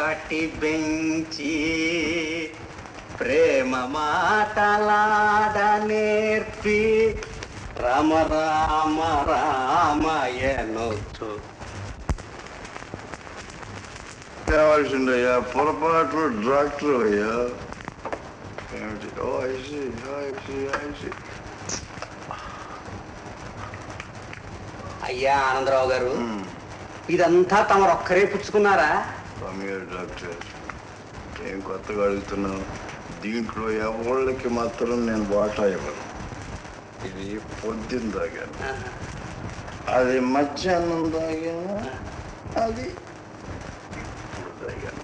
కటి బెంచి ప్రేమ మాటలాడ నేర్పి రామ రామ రామయనొచ్చు. కావాల్సిందయ్యా పొరపాటు డాక్టర్ అయ్యా. ఏమిటి? అయ్యా ఆనందరావు గారు, ఇదంతా తమరొక్కరే పుచ్చుకున్నారా? డాక్టర్ ఏం కొత్తగా అడుగుతున్నావు? దీంట్లో ఎవళ్ళకి మాత్రం నేను వాటా ఇవ్వను. ఇది పొద్దున్న తాగాను, అది మధ్యాహ్నం తాగాను, అది ఇప్పుడు తాగాను.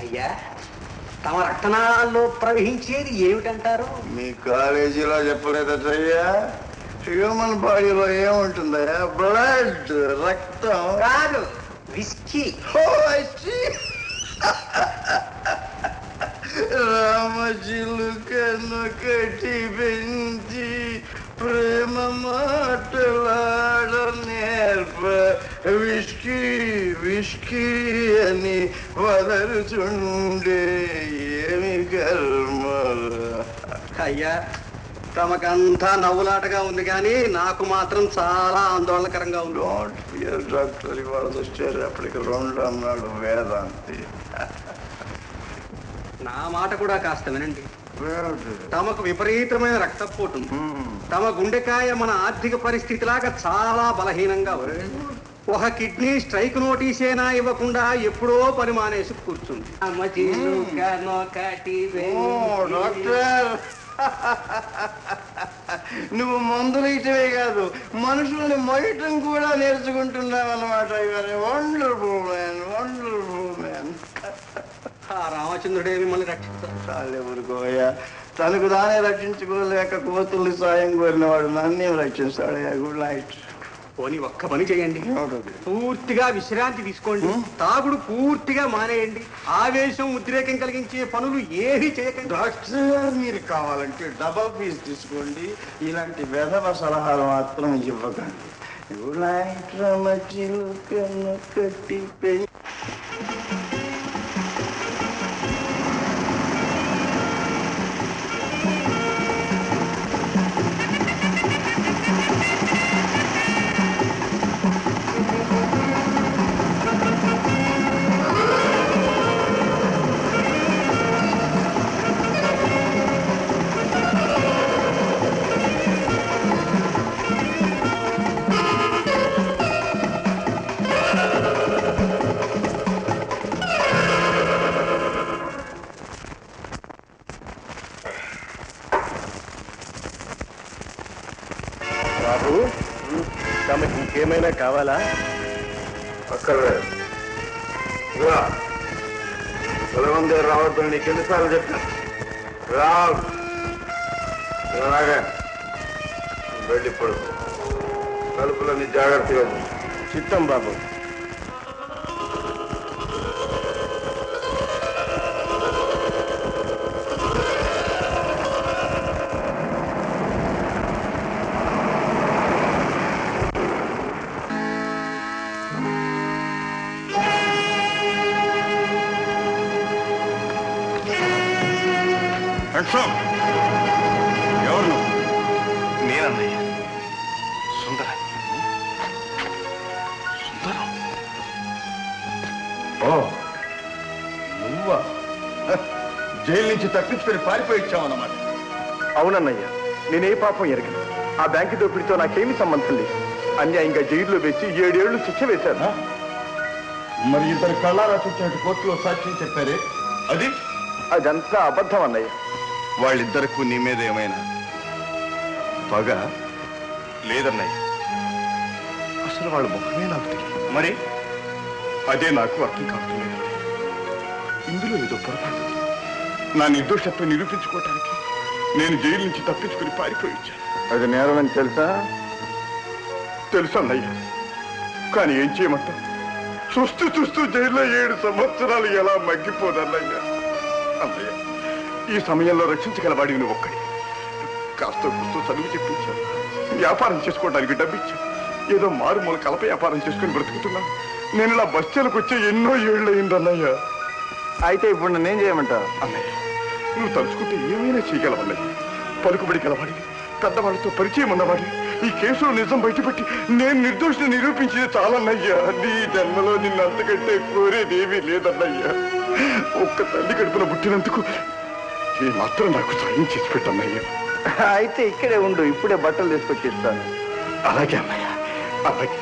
అయ్యా తమ రక్తనాళాల్లో ప్రవహించేది ఏమిటంటారు? మీ కాలేజీలో చెప్పలేదయ్యా, హ్యూమన్ బాడీలో ఏముంటుందయ్యా? బ్లడ్, రక్తం కాదు, విస్కీ. రామచిలుకను కటి పెంచి ప్రేమ మాటలాడ నేర్ప విస్కీ విస్కీ అని వదరుచుండే ఏమి కర్మ. అయ్యా తమకంతా నవ్వులాటగా ఉంది కానీ నాకు మాత్రం చాలా ఆందోళనకరంగా ఉంది. డోంట్ ఫియర్ డాక్టర్, ఇవాళ వచ్చేటప్పటికి 2 అన్నాడు వేదాంతి. నా మాట కూడా కాస్త వినండి. తమకు విపరీతమైన రక్తపోటు, తమ గుండెకాయ మన ఆర్థిక పరిస్థితి లాగా చాలా బలహీనంగా ఉంది. ఒక కిడ్నీ స్ట్రైక్ నోటీసేనా ఇవ్వకుండా ఎప్పుడో పని మానేసి కూర్చుంది. డాక్టర్ నువ్వు మందులు ఇటవే కాదు, మనుషుల్ని మొయ్యటం కూడా నేర్చుకుంటున్నావన్నమాట. Wonderful man, wonderful man. రామచంద్రుడే మిమ్మల్ని రక్షిస్తాడు. చాలే ఊరుకోయా, తనకు తానే రక్షించుకోలేక కోతుల్ని సాయం కోరినవాడు నన్నే రక్షిస్తాడయ్యా. Good night. పోనీ ఒక్క పని చేయండి, పూర్తిగా విశ్రాంతి తీసుకోండి, తాగుడు పూర్తిగా మానేయండి, ఆవేశం ఉద్రేకం కలిగించే పనులు ఏవి చేయకండి. డాక్టర్ గారు మీరు కావాలంటే డబల్ ఫీజు తీసుకోండి, ఇలాంటి వెధవ సలహాలు మాత్రం ఇవ్వకండి. గుడ్ నైట్ రామచిలుకను కటి పెంచి. బాబు, తమకి ఇంకేమైనా కావాలా? అక్కర్లేదు. బలవందే రావద్దని నీకు ఎన్నిసార్లు చెప్పినా? రాగా వెళ్ళి పడుకో, కలుపులన్నీ జాగ్రత్తగా. చిత్తం బాబు. ఎవరు? నేనన్నయ్య, సుందరం. సుందరం? ఓ నువ్వా? జైలు నుంచి తప్పించుకొని పారిపోయి ఇచ్చావన్నమాట. అవునన్నయ్య, నేనే పాపం ఎరగను. ఆ బ్యాంకు దోపిడితో నాకేమీ సంబంధం లేదు. అన్యాయంగా జైల్లో వేసి 7 ఏళ్లు శిక్ష వేశారు. మరి ఇద్దరు కళ్ళారా చూసినట్టు కోర్టులో సాక్ష్యం చెప్పారే, అది? అదంతా అబద్ధం అన్నయ్య. వాళ్ళిద్దరికి నీ మీద ఏమైనా పగ? లేదన్నయ్య, అసలు వాళ్ళ ముఖమే నాకు తెలియదు. మరి అదే నాకు అర్థం కావట్లేదు. ఇందులో ఏదో పొరపాటు. నా నిర్దోషత్వం నిరూపించుకోవటానికి నేను జైలు నుంచి తప్పించుకుని పారిపోయి వచ్చాను. అది నేరమని తెలుసా? తెలుసు అన్నయ్య, కానీ ఏం చేయమంటావు? చూస్తూ చూస్తూ జైల్లో 7 సంవత్సరాలు ఎలా మగ్గిపోదన్నయ్య. అన్నయ్య, ఈ సమయంలో రక్షించగలవాడివి నువ్వు ఒక్కడి. కాస్త కూస్తూ చదువు చెప్పించాను, వ్యాపారం చేసుకోవడానికి డబ్బిచ్చాను. ఏదో మారుమూల కలప వ్యాపారం చేసుకుని బ్రతుకుతున్నాను. నేను ఇలా బస్సులకు వచ్చే ఎన్నో ఏళ్ళు అయిందన్నయ్య. అయితే ఇప్పుడు నన్నేం చేయమంటావు? అన్నయ్య, నువ్వు తలుచుకుంటే ఏమైనా చేయగలవన్నయ్య. పలుకుబడి గలవాడి, పెద్దవాళ్ళతో పరిచయం ఉన్నవాడి ఈ కేసులో నిజం బయటపెట్టి నేను నిర్దోషిని నిరూపించింది చాలన్నయ్యా. నీ జన్మలో నిన్ను అంతకంటే కోరేదేమీ లేదన్నయ్యా. ఒక్క తల్లి కడుపున పుట్టినందుకు ఈ మాత్రం నాకు సాయం చేసి పెట్టన్నయ్యా. అయితే ఇక్కడే ఉండు, ఇప్పుడే బట్టలు తీసుకొచ్చిస్తాను. అలాగే అన్నయ్య, అలాగే.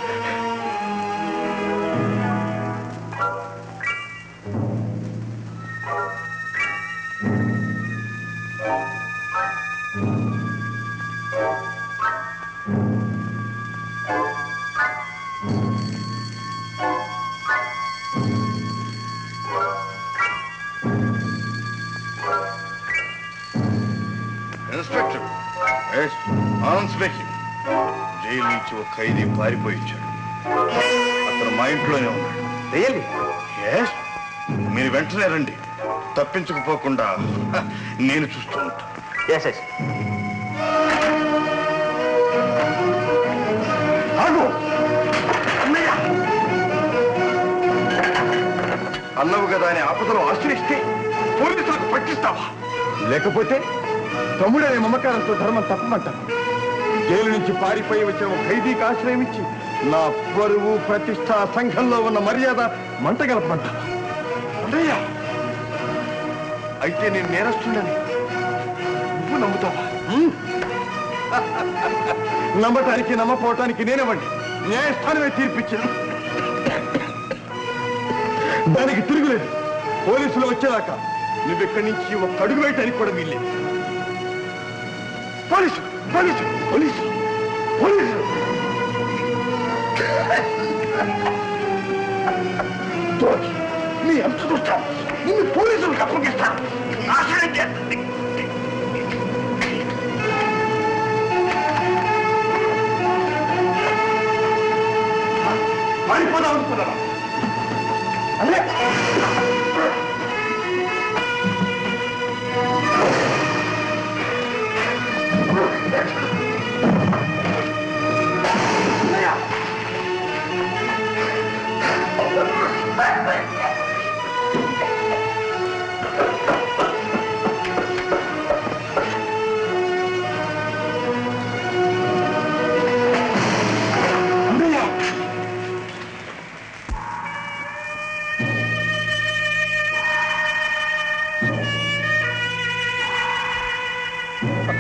ఇన్స్పెక్టర్, జైలు నుంచి ఒక ఖైదీ పారిపోయించాడు. అతను మా ఇంట్లోనే ఉన్నాడు. రియల్లీ? ఎస్. మీరు వెంటనే రండి. తప్పించకపోకుండా నేను చూస్తూ ఉంటాను. Yes yes. అన్నవు కదా అని ఆపదలో ఆశ్రయిస్తే పోలీసులకు పట్టిస్తావా? లేకపోతే తమ్ముడనే మమకారంతో ధర్మం తప్పమంటాను. జైలు నుంచి పారిపోయి వచ్చిన ఒక ఖైదీకి ఆశ్రయం ఇచ్చి నా పరువు ప్రతిష్ట సంఘంలో ఉన్న మర్యాద మంటగలపమంటావా? అన్నయ్య, అయితే నేను నేరస్తుండని నువ్వు నమ్ముతావా? నమ్మటానికి నమ్మపోవటానికి నేనేవ్వండి. న్యాయస్థానమే తీర్పిచ్చింది. దానికి తిరుగులేదు. పోలీసులు వచ్చేదాకా నువ్వెక్కడి నుంచి ఒక అడుగు వేయటానికి కూడా వీల్లేదు. పోలీసు పోలీసు పోలీసు పోలీసు నీ అంత చూస్తాను. నిన్ను పోలీసులకు అప్పగిస్తాను. నాశనం చేస్తుంది. పారిపోదాం అనుకున్నావా? అదే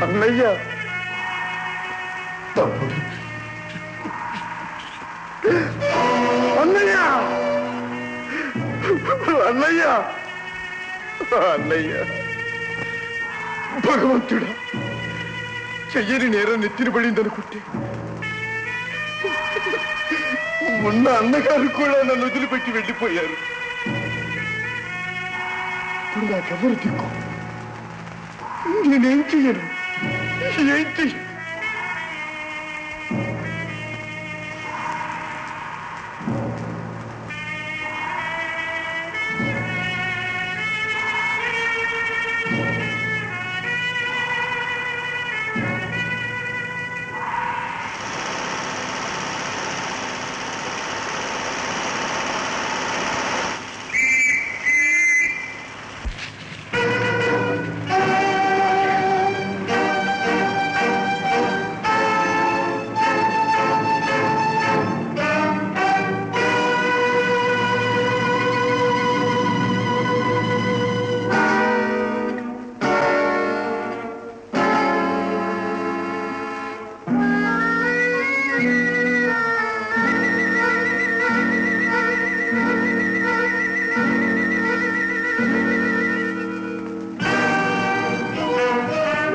అన్నయ్య, అన్నయ్య, అన్నయ్య, అన్నయ్య, భగవంతుడా, చెయ్యని నేరం నెత్తిన పడిందనుకుంటే ఉన్న అన్నగారు కూడా నన్ను వదిలిపెట్టి వెళ్ళిపోయారు. ఇప్పుడు నాకెవరు దిక్కు? నేనేం చెయ్యను? ఏం చెయ్యను?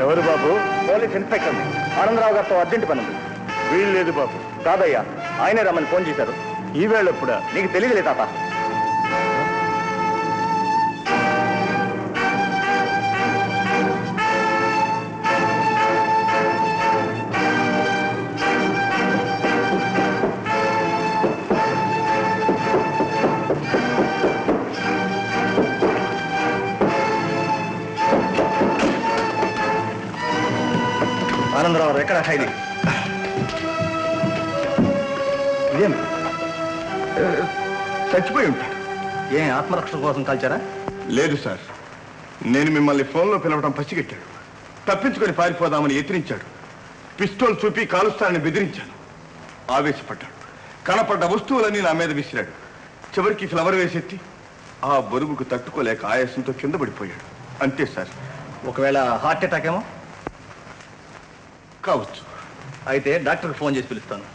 ఎవరు బాబు? పోలీస్ ఇన్స్పెక్టర్ ఆనందరావు గారితో అర్జెంట్ పని ఉంది. వీల్లేదు బాబు. కాదయ్యా, ఆయనే రమ్మని ఫోన్ చేశారు. ఈవేళ ఎప్పుడా? నీకు తెలియదులే తాత. ఆనందరావు ఎక్కడ ఖైదీ? ఇదేమి చచ్చిపోయి ఉంటాడు. ఏం ఆత్మరక్షణ కోసం కాల్చారా? లేదు సార్, నేను మిమ్మల్ని ఫోన్లో పిలవడం పసిగట్టాడు. తప్పించుకొని పారిపోదామని యత్నించాడు. పిస్తోల్ చూపి కాలుస్తానని బెదిరించాను. ఆవేశపడ్డాడు. కనపడ్డ వస్తువులన్నీ నా మీద విసిరాడు. చివరికి ఫ్లవర్ వేసెత్తి ఆ బరువుకు తట్టుకోలేక ఆయాసంతో కింద పడిపోయాడు. అంతే సార్. ఒకవేళ హార్ట్ అటాక్ ఏమో కావచ్చు. అయితే డాక్టర్కి ఫోన్ చేసి పిలుస్తాను.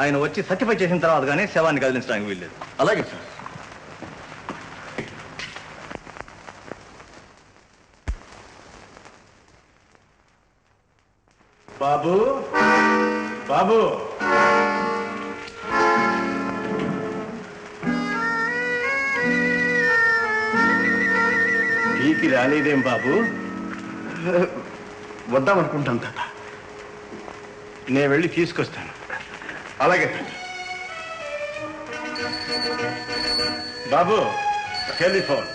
ఆయన వచ్చి సర్టిఫై చేసిన తర్వాత కానీ శవాన్ని కదిలించడానికి వీల్లేదు. అలాగే సార్. బాబు బాబు నీకు రాలేదేం బాబు? వద్దామనుకుంటాను తాత. నేను వెళ్ళి తీసుకొస్తాను. అలాగే తాత. బాబు టెలిఫోన్.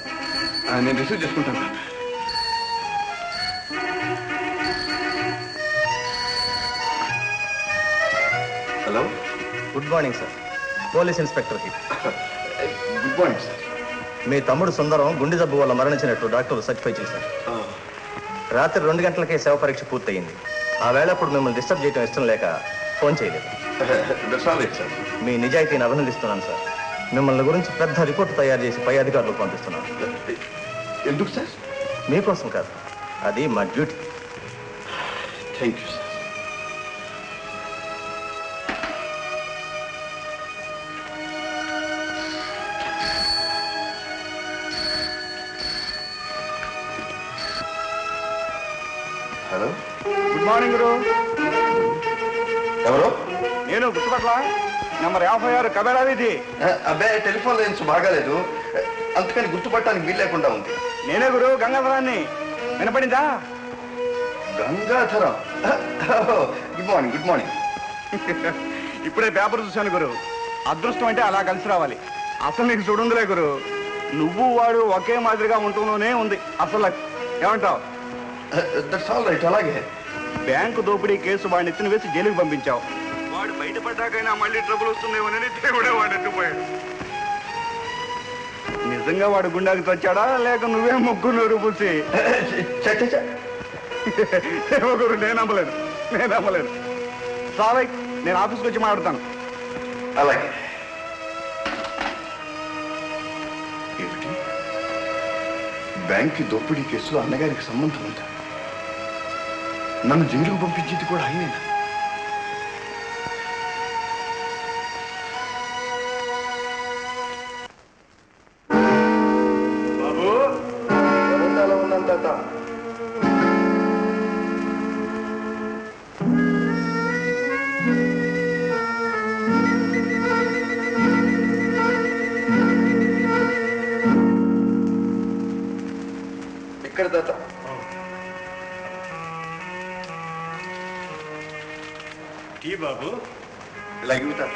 నేను రిసీవ్ చేసుకుంటాను తాత. Hello, good morning sir. Police ఇన్స్పెక్టర్కి. Good morning sir. మీ తమ్ముడు సుందరం గుండె జబ్బు వల్ల మరణించినట్టు డాక్టర్లు సర్టిఫై చేశారు. రాత్రి 2 గంటలకే శవ పరీక్ష పూర్తయింది. ఆ వేళప్పుడు మిమ్మల్ని డిస్టర్బ్ చేయడం ఇష్టం లేక ఫోన్ చేయలేదు. సార్, మీ నిజాయితీని అభినందిస్తున్నాను సార్. మిమ్మల్ని గురించి పెద్ద రిపోర్ట్ తయారు చేసి పై అధికారులకు పంపిస్తున్నాను. ఎందుకు సార్? మీకోసం కాదు, అది మా duty. Thank you sir. Hello, good morning గురు. ఎవరు? నేను గుర్తుపట్ల. నెంబర్ 56 కబేళా వీధి. అబ్బాయి, టెలిఫోన్ లైన్స్ బాగాలేదు, అందుకని గుర్తుపట్టడానికి వీలు లేకుండా ఉంది. నేనే గురు, గంగాధరాన్ని. వినపడిందా? Gangadharam. Good morning. Good morning. ఇప్పుడే పేపర్ చూశాను గురు. అదృష్టం అంటే అలా కలిసి రావాలి. అసలు నీకు చూడుందిలే గురు, నువ్వు వాడు ఒకే మాదిరిగా ఉంటూనే ఉంది. అసలు ఏమంటావు? That's all right. అలాగే బ్యాంకు దోపిడీ కేసు వాడిని ఎత్తున వేసి జైలుకి పంపించావు. వాడు బయటపడ్డాకైనా మళ్ళీ ట్రబుల్ వస్తుందేమోనని దేవుడే వాడు ఎత్తుపోయాడు. నిజంగా వాడు గుండాకి వచ్చాడా లేక నువ్వే ముగ్గురు నూరు పూసి? ఏమో గురు, నేను నమ్మలేను. సారీ, నేను ఆఫీస్కి వచ్చి మాట్లాడతాను. అలాగే. ఏమిటి, బ్యాంక్ దోపిడీ కేసులో అన్నగారికి సంబంధం ఉందా? నన్ను జైలుకు పంపించేది కూడా ఆయనేనా? బాబు, వరండాలో ఉన్నాను తాత. ఇక్కడ తాత. టీ బాబు. ఇలాగే తాత.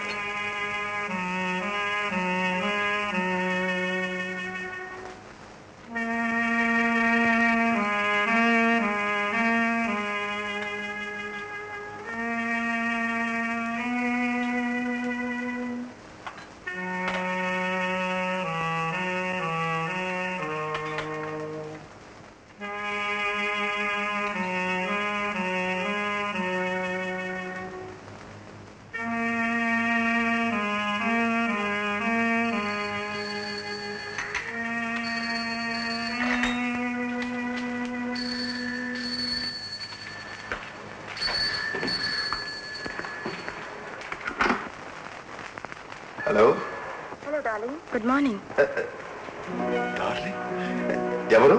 Hello. Hello darling, good morning. Darling, ఎవరు?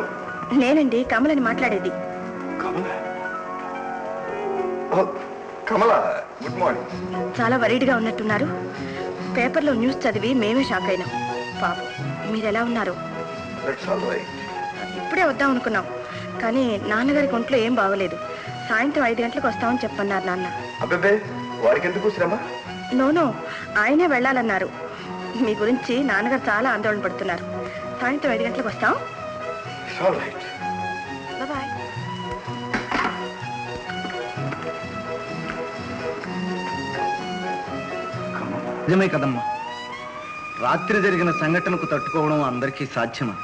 నేనండి, కమలని మాట్లాడేది. కమల? కమల, గుడ్ మార్నింగ్. చాలా వరీడ్గా ఉన్నట్టున్నారు. పేపర్లో న్యూస్ చదివి మేమే షాక్ అయినాం. పాపం, మీరు ఎలా ఉన్నారు? That's all right. ఇప్పుడే వద్దాం అనుకున్నాం, కానీ నాన్నగారికి ఒంట్లో ఏం బాగోలేదు. సాయంత్రం 5 గంటలకు వస్తామని చెప్పన్నారు నాన్న. అబ్బాబే, వారికి ఎందుకు శ్రమ? నోనో, ఆయనే వెళ్ళాలన్నారు. మీ గురించి నాన్నగారు చాలా ఆందోళన పడుతున్నారు. సాయంత్రం 5 గంటలకు వస్తాం. It's all right. బాయ్. కమల. నిజమే కదమ్మా. రాత్రి జరిగిన సంఘటనకు తట్టుకోవడం అందరికీ సాధ్యమా?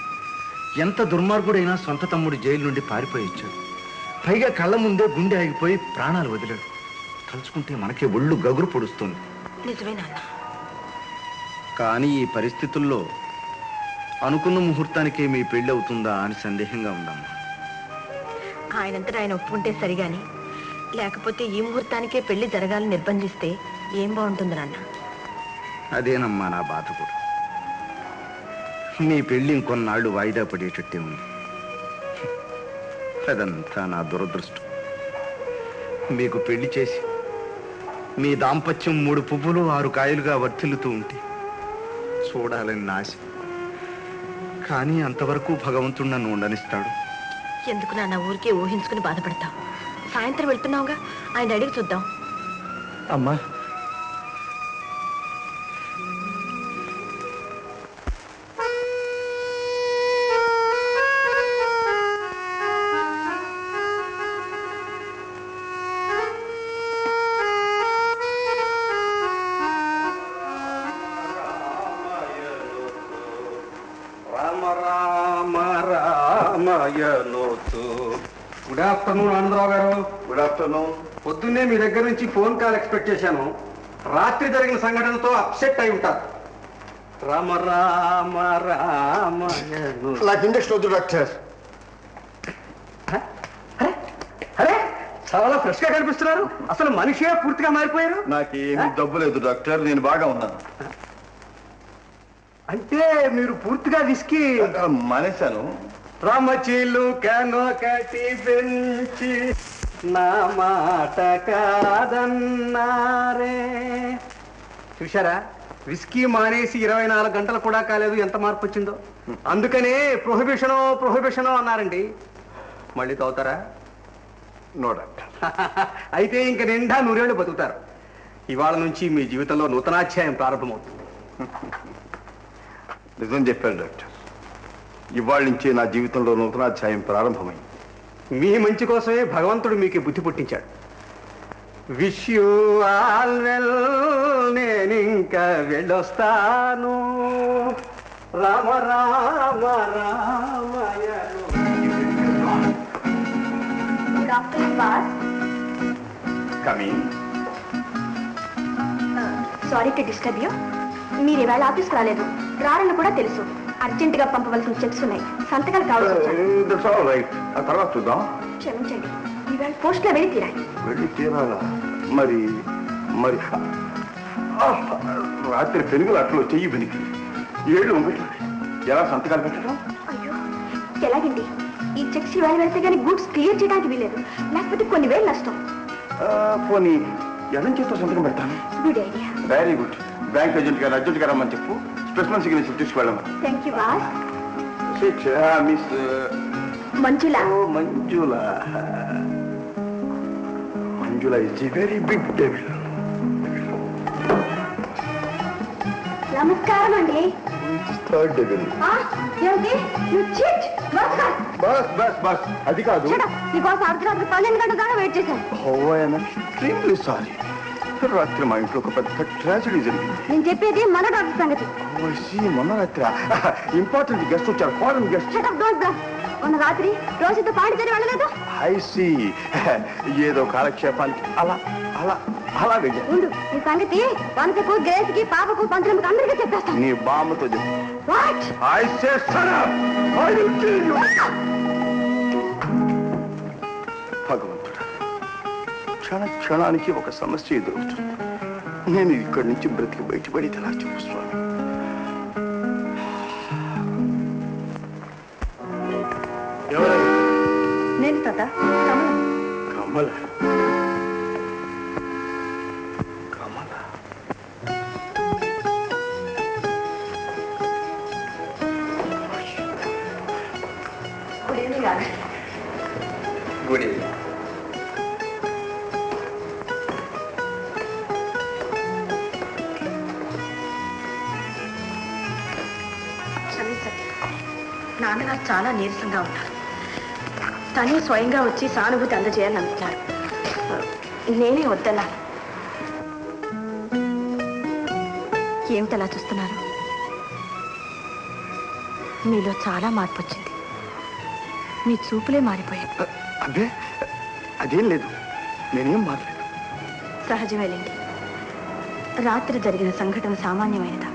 ఎంత దుర్మార్గుడైనా సొంత తమ్ముడు జైలు నుండి పారిపోయొచ్చాడు. పైగా కళ్ళ ముందే గుండె ఆగిపోయి ప్రాణాలు వదిలాడు. తలుచుకుంటే మనకే ఒళ్ళు గగురు పొడుస్తుంది. నిజమే నాన్న. కానీ ఈ పరిస్థితుల్లో అనుకున్న ముహూర్తానికే మీ పెళ్లి అవుతుందా అని సందేహంగా ఉందమ్మా. ఆయనంతటా ఆయన ఒప్పుకుంటే సరిగాని, లేకపోతే ఈ ముహూర్తానికే పెళ్లి జరగాలని నిర్బంధిస్తే ఏం బాగుంటుంది నాన్న? అదేనమ్మా నా బాధ కూడా. మీ పెళ్లి ఇంకొన్నాళ్ళు వాయిదా పడేటట్టే ఉంది. అదంతా నా దురదృష్టం. మీకు పెళ్లి చేసి మీ దాంపత్యం 3 పువ్వులు 6 కాయలుగా వర్ధిల్లుతూ ఉంటే చూడాలని నాశ. కానీ అంతవరకు భగవంతుడు నన్ను ఉండనిస్తాడు. ఎందుకు నాన్న ఊరికే ఊహించుకుని బాధపడతావు? సాయంత్రం వెళ్తున్నావుగా, ఆయన అడిగి చూద్దాం. అమ్మా, గుడ్ ఆఫ్టర్నూన్ ఆనందరావు గారు. Good afternoon. పొద్దున్నే మీ దగ్గర నుంచి ఫోన్ కాల్ ఎక్స్పెక్ట్ చేశాను. రాత్రి జరిగిన సంఘటనతో అప్సెట్ అయి ఉంటారు. రామ రామ రామయను. నాకు ఇంజక్షన్ వద్దు డాక్టర్. అరే, చాలా ఫ్రెష్ గా కనిపిస్తున్నారు. అసలు మనిషే పూర్తిగా మారిపోయారు. నాకేమీ డబ్బు లేదు డాక్టర్, నేను బాగా ఉన్నాను. అంటే మీరు పూర్తిగా విస్కీ మానేశాను. రామచీలు కనొకటి పెంచి నా మాట కాదన్నారే. చూశారా, విస్కీ మానేసి 24 గంటలు కూడా కాలేదు, ఎంత మార్పు వచ్చిందో. అందుకనే ప్రొహిబిషనో అన్నారండి. మళ్ళీ తవ్వుతారా? No doctor. అయితే ఇంక నిండా 100 ఏళ్ళు బతుకుతారు. ఇవాళ నుంచి మీ జీవితంలో నూతనాధ్యాయం ప్రారంభమవుతుంది. నిజం చెప్పారు డాక్టర్. ఇవాళ నుంచే నా జీవితంలో నూతనాధ్యాయం ప్రారంభమైంది. మీ మంచి కోసమే భగవంతుడు మీకు బుద్ధి పుట్టించాడు. Wish you all well. నేను ఇంకా వెళ్ళొస్తాను. రామ రామ రామయను. Sorry to disturb you. మీరు ఇవాళ ఆఫీస్కి రాలేదు. రారని కూడా తెలుసు. అర్జెంట్ గా పంపవలసిన చెక్స్ ఉన్నాయి, సంతకాలు కావాలి. తర్వాత చూద్దాం. క్షమించండి, ఇవాళ పోస్ట్ లో వెళ్ళి తీరాలి. వెళ్ళి తీరాలా? మరి మరి రాత్రి పెనుగులు అట్లు చెయ్యి వెనికి 7 ఉంగట్లాడి ఎలా సంతకాలు పెట్టడం? అయ్యో, ఎలాగండి? ఈ చెక్స్ ఇవాళ వెళ్తే కానీ గూడ్స్ క్లియర్ చేయడానికి వీలేదు, లేకపోతే కొన్ని వేలు నష్టం. పోనీ ఎడం చేతో సంతకం పెడతాను. Good idea. Very good. Bank agent గారు అర్జెంట్ గా రమ్మని చెప్పు. స్పెషల్ సిగ్నేచర్ తీసుకువెళ్ళమని. Thank you boss. Miss Manjula. Manjula is a very big devil. నమస్కారం అండి. Third devil. ఏమిటి? You cheat. బస్ అది కాదు. నీకోసం అర్ధరాత్రి 12 గంటల దాకా వెయిట్ చేశాను. Oh I am extremely sorry. రాత్రి మా ఇంట్లో ఒక పెద్ద ట్రాజడీ జరిగింది. నేను చెప్పేది మన డాక్టర్ సంగతి. మొన్న రాత్రి ఇంపార్టెంట్ గెస్ట్ వచ్చారు, ఫారెన్ గెస్ట్. మొన్న రాత్రి రోజుతో పాడితేనే వెళ్ళలేదు. I see. ఏదో కాలక్షేపానికి అలా అలా అలా వెళ్ళా. ఉండు, ఈ సంగతి వంటకు గ్రేస్కి పాపకు పంతులకు అందరికీ చెప్పేస్తాను. నీ బామ్మతో చెప్పు. What? I say shut up. I will kill you. భగవంతుడా, క్షణానికి ఒక సమస్య ఎదురవుతుంది. నేను ఇక్కడి నుంచి బ్రతికి బయటపడి ఎలా చెప్పు స్వామి. నేను తాత కమల. Good evening. నాన్నగారు చాలా నీరసంగా ఉన్నారు. తనే స్వయంగా వచ్చి సానుభూతి అందజేయాలని అనుకున్నారు. నేనే వద్దన్నాను. ఏమిటలా చూస్తున్నారు? మీలో చాలా మార్పు వచ్చింది. మీ చూపులే మారిపోయాయి. అదే అదేం లేదు, నేనేం మారలేదు. సహజమేలేండి. రాత్రి జరిగిన సంఘటన సామాన్యమైనదా?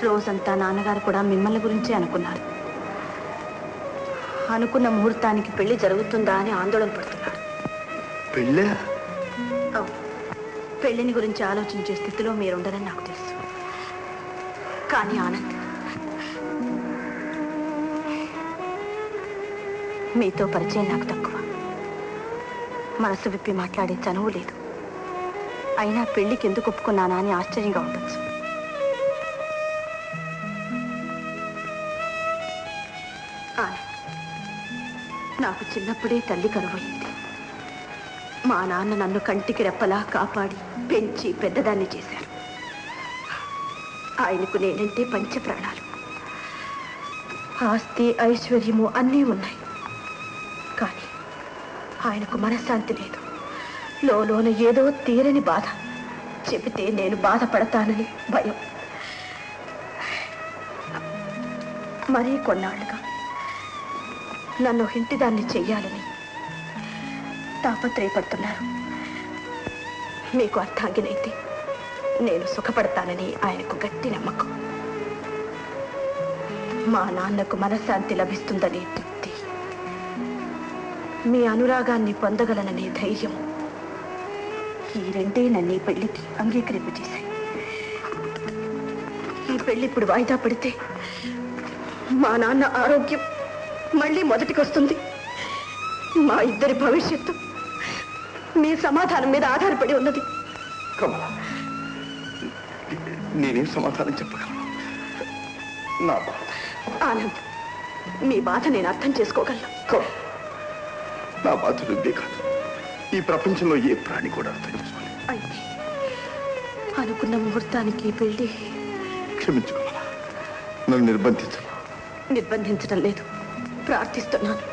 రోజంతా నాన్నగారు కూడా మిమ్మల్ని గురించే అనుకున్నారు. అనుకున్న ముహూర్తానికి పెళ్లి జరుగుతుందా అని ఆందోళన పడుతున్నారు. పెళ్ళే? పెళ్లిని గురించి ఆలోచించే స్థితిలో మీరుండరని నాకు తెలుసు. కానీ ఆనంద్, మీతో పరిచయం నాకు తక్కువ. మనసు విప్పి మాట్లాడే చనువు లేదు. అయినా పెళ్లికి ఎందుకు ఒప్పుకున్నానా అని ఆశ్చర్యంగా ఉండొచ్చు. ఆనంద్, నాకు చిన్నప్పుడే తల్లి కరువయింది. మా నాన్న నన్ను కంటికి రెప్పలా కాపాడి పెంచి పెద్దదాన్ని చేశారు. ఆయనకు నేనంటే పంచ ప్రాణాలు. ఆస్తి ఐశ్వర్యము అన్నీ ఉన్నాయి. కానీ ఆయనకు మనశ్శాంతి లేదు. లోన ఏదో తీరని బాధ. చెబితే నేను బాధపడతానని భయం. మరీ కొన్నాళ్ళుగా నన్ను ఇంటిదాన్ని చెయ్యాలని తాపత్రయపడుతున్నారు. మీకు అర్థాంగినైతే నేను సుఖపడతానని ఆయనకు గట్టి నమ్మకం. మా నాన్నకు మనశ్శాంతి లభిస్తుందనే తృప్తి, మీ అనురాగాన్ని పొందగలననే ధైర్యం, ఈ రెండే నన్ను ఈ పెళ్లికి అంగీకరింపజేశాయి. ఈ పెళ్లి ఇప్పుడు వాయిదా పడితే మా నాన్న ఆరోగ్యం మళ్ళీ మొదటికి వస్తుంది. మా ఇద్దరి భవిష్యత్తు మీ సమాధానం మీద ఆధారపడి ఉన్నది. కమలా, నేనేం సమాధానం చెప్పగలను? నా బాధ. ఆనంద్, మీ బాధ నేను అర్థం చేసుకోగలను. నా బాధ నువ్వే కాదు, ఈ ప్రపంచంలో ఏ ప్రాణి కూడా అర్థం చేసుకోలేదు. అయితే అనుకున్న ముహూర్తానికి పెళ్లి. క్షమించు కమలా, నన్ను నిర్బంధించు. నిర్బంధించడం లేదు, ప్రార్థిస్తున్నాను.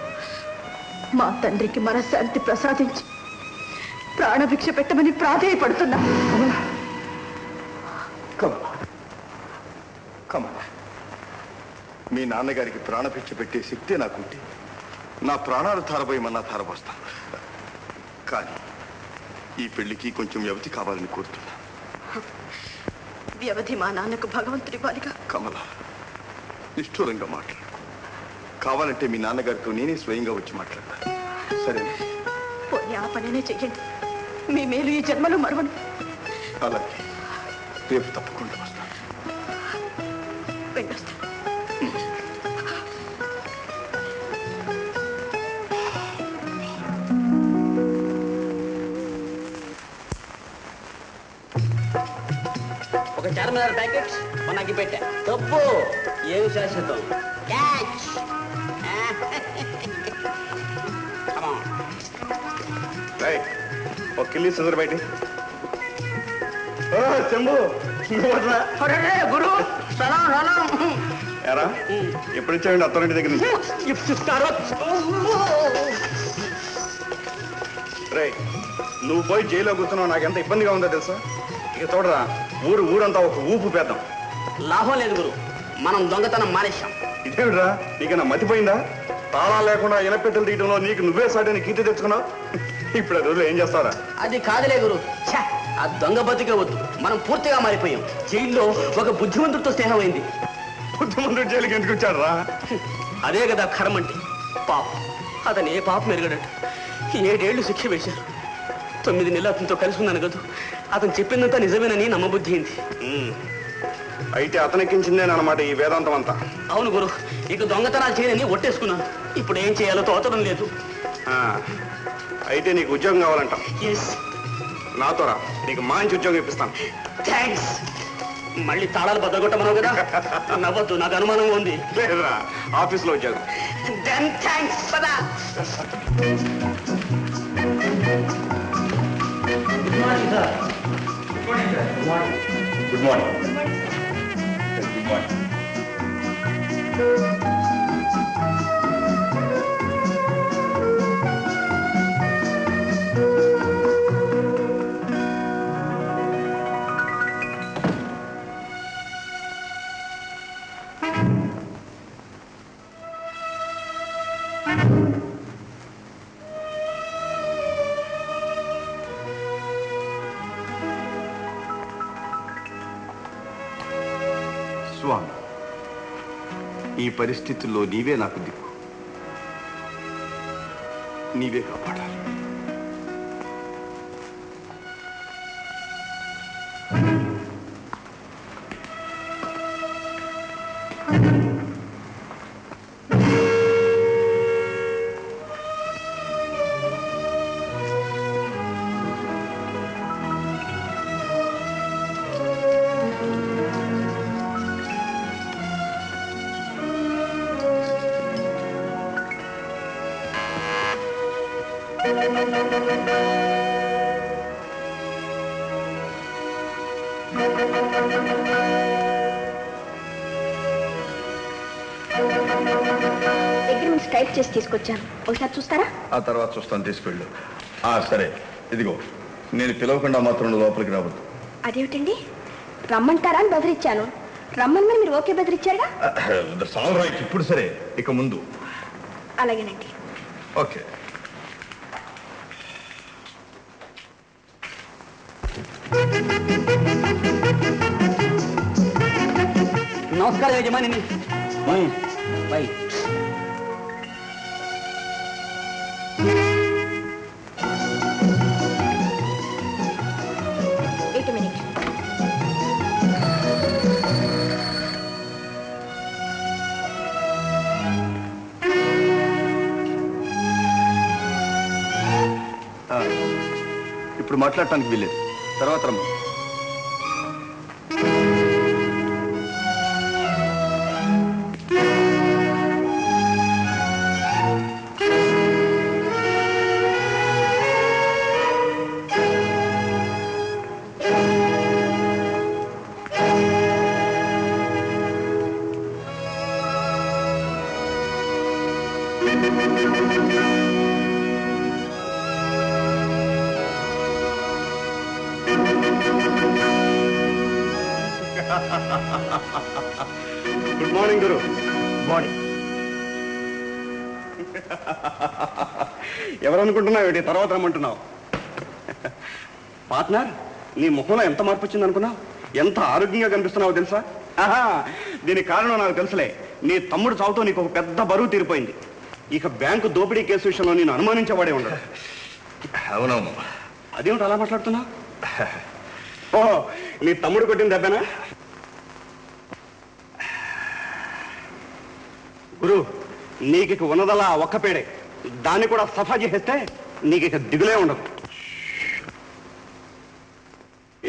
మా తండ్రికి మనశ్శాంతి ప్రసాదించి ప్రాణభిక్ష పెట్టమని ప్రాధేయపడుతున్నా. కమలా, కమలా, మీ నాన్నగారికి ప్రాణభిక్ష పెట్టే శక్తే నాకుంటే నా ప్రాణాలు ధారపోయమన్నా ధారపోస్తాను. కానీ ఈ పెళ్లికి కొంచెం వ్యవధి కావాలని కోరుతున్నా. వ్యవధి మా నాన్నకు భగవంతుడి బాలిగా. కమల, నిష్ఠూరంగా మాట్లాడు. కావాలంటే మీ నాన్నగారితో నేనే స్వయంగా వచ్చి మాట్లాడతాను. సరే? పోనీ ఆ పనినే చెయ్యండి. మీ మేలు ఈ జన్మలో మరవను. అలాగే, రేపు తప్పకుండా వస్తాను. వెళ్ళొస్తాను. ఒక చార్మినార్ ప్యాకెట్ మనకి పెట్టా. డబ్బు ఏం శాశ్వతం. క్యాచ్. ఒక కిల్లి సుందర బయట. శంభు, గురు సలాం సలాం. ఎరా ఎప్పుడు ఇచ్చావండి అత్తరింటి దగ్గర నుంచి? రే, నువ్వు పోయి జైల్లో కూర్చున్నావు, నాకు ఎంత ఇబ్బందిగా ఉందో తెలుసా? ఇక చూడరా, ఊరంతా ఒక ఊపు పేద్దాం. లాభం లేదు గురు, మనం దొంగతనం మానేశాం. ఇదేమిట్రా, నీకన్నా మతిపోయిందా? తాళాలు లేకుండా ఇనపెట్టెలు తీయడంలో నీకు నువ్వే సాటిని కీర్తి తెచ్చుకున్నావు. ఇప్పుడు ఆ రోజులు ఏం చేస్తారా? అది కాదులే గురు, ఆ దొంగ బతికే వద్దు. మనం పూర్తిగా మారిపోయాం. జైల్లో ఒక బుద్ధిమంతుడితో స్నేహం అయింది. బుద్ధిమంతుడు జైలుకి ఎందుకు వచ్చాడు రా? అదే కదా కర్మ అంటే. పాపం, అతను ఏ పాపం ఎరగడట. 7 ఏళ్లు శిక్ష వేశారు. 9 నెలలు అతనితో కలిసి ఉన్నాను కదా. అతను చెప్పిందంతా నిజమేనని నమ్మబుద్ధి అయింది. అయితే అతనికించిందేనమాట ఈ వేదాంతం అంతా. అవును గురు, ఇక దొంగతనాలు చేయనని ఒట్టేసుకున్నాను. ఇప్పుడు ఏం చేయాలో తోచడం లేదు. అయితే నీకు ఉద్యోగం కావాలంట. ఎస్, నాతో రా, నీకు మంచి ఉద్యోగం ఇప్పిస్తాను. థ్యాంక్స్. మళ్ళీ తాళాలు బద్దగొట్టమన్నావు కదా. నవ్వద్దు, నాకు అనుమానంగా ఉంది. లేదురా, ఆఫీస్లో ఉద్యోగం. Then thanks. పదా. Good morning sir. Good morning. Good morning. స్వామి, ఈ పరిస్థితుల్లో నీవే నాకు దిక్కు. నీవే కాపాడాలి. అగ్రిమెంట్స్ టైప్ చేసి తీసుకొచ్చాను, ఒకసారి చూస్తారా? ఆ తర్వాత చూస్తాను, తీసుకెళ్ళు. సరే, ఇదిగో, నేను పిలవకుండా మాత్రం లోపలికి రావద్దు. అదేమిటండి, రమ్మంటారా అని బెదిరించాను. రమ్మని మీరు ఓకే బెదిరించారుగా. సాల్ రైట్, ఇప్పుడు సరే, ఇక ముందు. అలాగేనండి. ఓకే. నమస్కారం యజమాని. బై. ఇప్పుడు మాట్లాడటానికి వీల్లేదు, తర్వాత రమ్మ. గుడ్ మార్నింగ్ గురు. మార్నింగ్. ఎవరనుకుంటున్నావు ఏంటి, తర్వాత రమ్మంటున్నావు? పార్ట్నర్, నీ ముఖంలో ఎంత మార్పు వచ్చింది అనుకున్నావు? ఎంత ఆరోగ్యంగా కనిపిస్తున్నావో తెలుసా? దీనికి కారణం నాకు తెలుసులే. నీ తమ్ముడు చావుతో నీకు ఒక పెద్ద బరువు తీరిపోయింది. ఇక బ్యాంకు దోపిడీ కేసు విషయంలో నేను అనుమానించేవాడే ఉండదు. అవునవును. అదేమిటి అలా మాట్లాడుతున్నా? ఓహో, నీ తమ్ముడు కొట్టిన దెబ్బనా? గురు, నీకు ఉన్నదలా ఒక్క పేడే, దాన్ని కూడా సఫా చేసేస్తే నీకు ఇక దిగులే ఉండదు.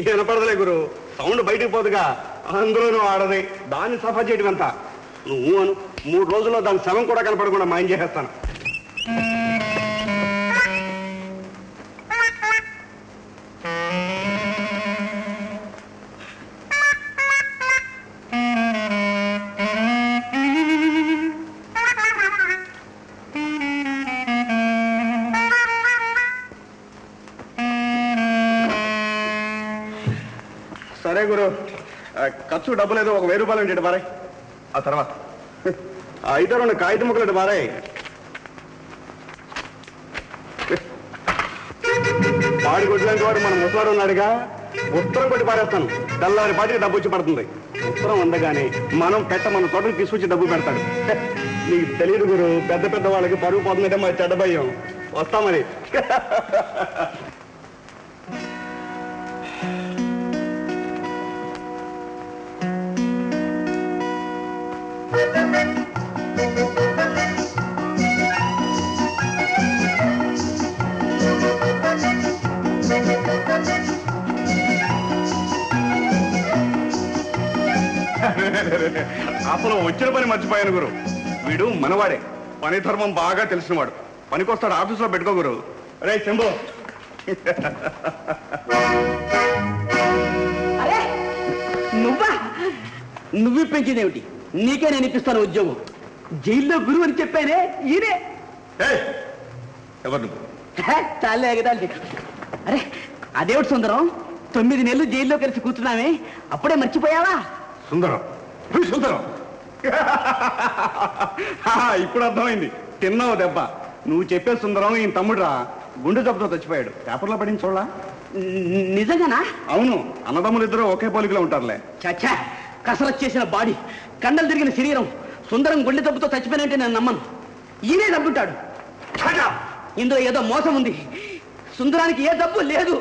వినపడదులే గురు, సౌండ్ బయటికి పోదుగా, అందులోనూ ఆడది. దాన్ని సఫా చేయడం ఎంత? నువ్వు అను, 3 రోజుల్లో దాని శవం కూడా కనపడకుండా మాయం చేసేస్తాను. సరే గురు, ఖర్చు డబ్బు లేదు, ఒక 1000 రూపాయలు ఏంటి బారే. ఆ తర్వాత అయితే 2 కాగితం ముక్కలు బారే. పాడి కొట్టిలాంటి వాడు మన ముసలాడు ఉన్నాడుగా, ఉత్తరం కొట్టి పారేస్తాను. తెల్లారి పాటికి డబ్బు వచ్చి పడుతుంది. ఉత్తరం అందగానే మన తోటకు తీసుకొచ్చి డబ్బు పెడతాడు. నీకు తెలియదు గురు, పెద్ద పెద్ద వాళ్ళకి పరుగు పోతుందంటే మరి చెడ్డ భయం. వస్తా మరి. అసలు వచ్చిన పని మర్చిపోయాను గురు. వీడు మనవాడే, పని ధర్మం బాగా తెలిసినవాడు. పనికొస్తాడు, ఆఫీసులో పెట్టుకో గురు. రే శంభో. అరే నువ్వా? నువ్వు పెంచిందేమిటి? నీకే నేను ఇప్పిస్తాను ఉద్యోగం. జైల్లో గురువు అని చెప్పానే ఈయనే. ఎవరు నువ్వు? చాలే ఎగదాలి. అరే అదేమిటి సుందరం, 9 నెలలు జైల్లో కలిసి కూర్చున్నామే, అప్పుడే మర్చిపోయావా? సుందరం, సుందరం. ఇప్పుడు అర్థమైంది, తిన్నావు దెబ్బ. నువ్వు చెప్పే సుందరం ఈయన తమ్ముడురా, గుండె జబ్బుతో చచ్చిపోయాడు. పేపర్లో పడింది చూడలా? నిజంగానా? అవును, అన్నదమ్ములు ఇద్దరు ఒకే పోలికలో ఉంటారులే. చచ్చా, కసరత్ చేసిన బాడీ, కండలు తిరిగిన శరీరం, సుందరం గుండె దెబ్బతో చచ్చిపోయినంటే నేను నమ్మను. ఈయనే చంపుంటాడు. ఇందులో ఏదో మోసం ఉంది. సుందరానికి ఏ జబ్బు లేదు.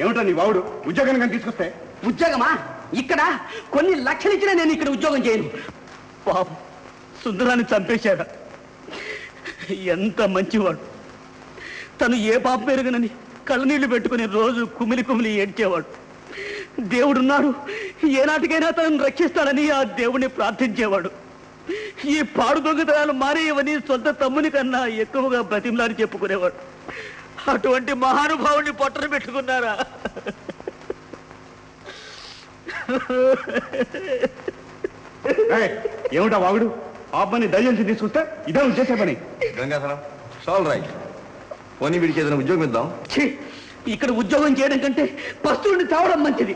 ఏమిటా నీ బావుడు ఉద్యోగానికి తీసుకొస్తే? ఉద్యోగమా? ఇక్కడ కొన్ని లక్షలు ఇచ్చినా నేను ఇక్కడ ఉద్యోగం చేయను. పాపం సుందరాన్ని చంపేశారా? ఎంత మంచివాడు. తను ఏ పాప పెరుగునని కళ్ళనీళ్లు పెట్టుకుని రోజు కుమిలి కుమిలి ఏడ్చేవాడు. దేవుడున్నాడు, ఏనాటికైనా తనను రక్షిస్తాడని ఆ దేవుణ్ణి ప్రార్థించేవాడు. ఈ పాడు దొంగతనాలు మానేయవని సొంత తమ్ముని కన్నా ఎక్కువగా బ్రతిమలాని చెప్పుకునేవాడు. అటువంటి మహానుభావుని పొట్టన పెట్టుకున్నారా? ఏమిటా వాగుడు? పాపని దయచేసి తీసుకొస్తే ఇదే చేసే పని. గంగాధరం, సాల్ రైట్. పోనీ వీడికి ఏదైనా ఉద్యోగం ఇద్దాం. ఇక్కడ ఉద్యోగం చేయడం కంటే పస్తువుని చావడం మంచిది.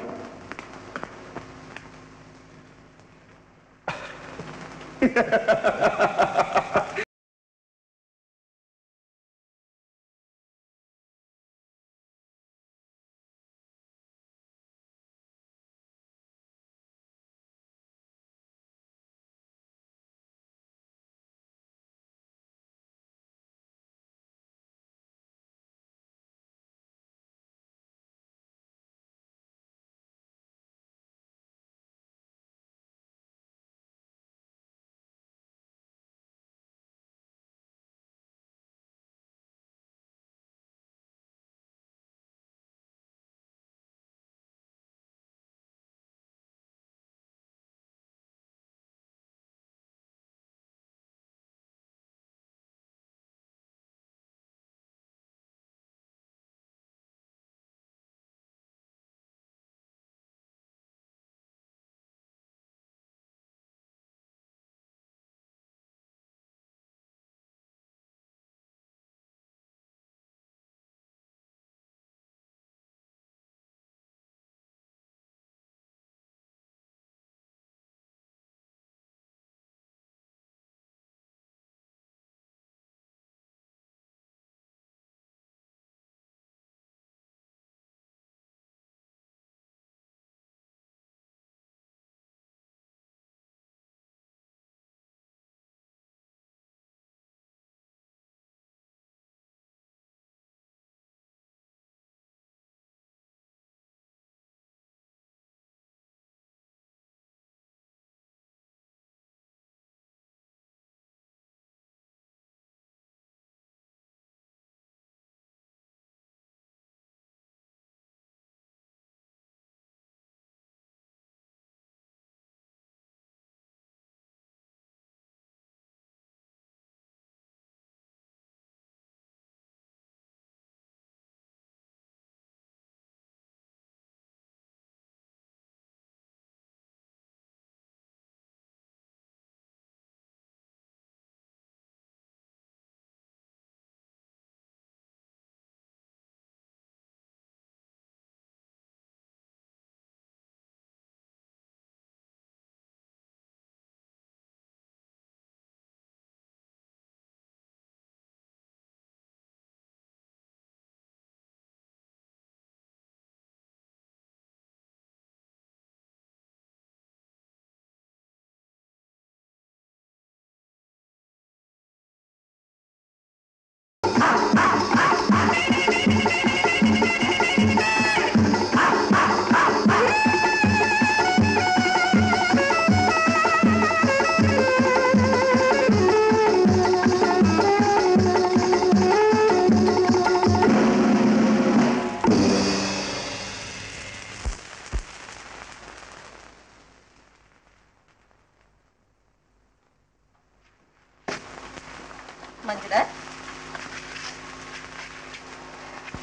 మంజుల,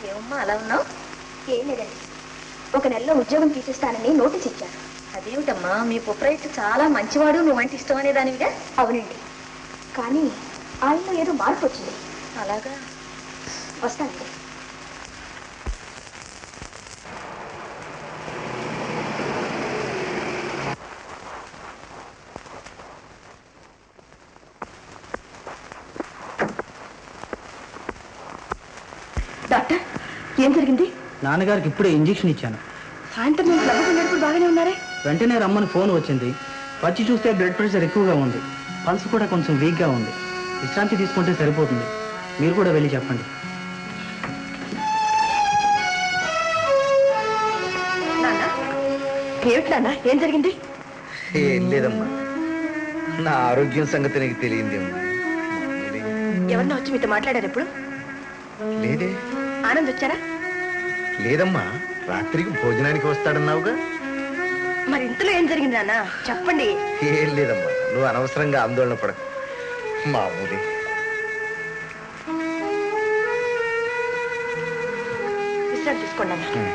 ఏమమ్మా అలా ఉన్నావు? ఏం లేదండి, ఒక నెలలో ఉద్యోగం తీసేస్తానని నోటీస్ ఇచ్చాను. అదేమిటమ్మా, మీ ప్రొపరైటర్ చాలా మంచివాడు, నువ్వంటే ఇష్టం అనేదానివిగా. అవునండి, కానీ ఆయనలో ఏదో మార్పు వచ్చింది. అలాగా, వస్తానండి. డాక్టర్, ఏం జరిగింది? నాన్నగారికి ఇప్పుడే ఇంజెక్షన్ ఇచ్చాను. సాయంత్రం నేను క్లబ్కి వెళ్ళినప్పుడు బాగానే ఉన్నారే? వెంటనే రమ్మని ఫోన్ వచ్చింది. వచ్చి చూస్తే బ్లడ్ ప్రెషర్ ఎక్కువగా ఉంది, పల్స్ కూడా కొంచెం వీక్గా ఉంది. విశ్రాంతి తీసుకుంటే సరిపోతుంది. మీరు కూడా వెళ్ళి చెప్పండి. ఏమిటి నాన్న, ఏం జరిగింది? ఏం లేదమ్మా, నా ఆరోగ్యం సంగతి నీకు తెలియందేమో. ఎవరన్నా వచ్చి మీతో మాట్లాడారు ఎప్పుడు? లేదే. ఆనంద్ వచ్చారా? లేదమ్మా, రాత్రికి భోజనానికి వస్తాడన్నావుగా. మరి ఇంతలో ఏం జరిగింది నాన్న, చెప్పండి. ఏం లేదమ్మా, నువ్వు అనవసరంగా ఆందోళన పడకు. మామూలు విశ్రాంతి తీసుకోండి నాన్న.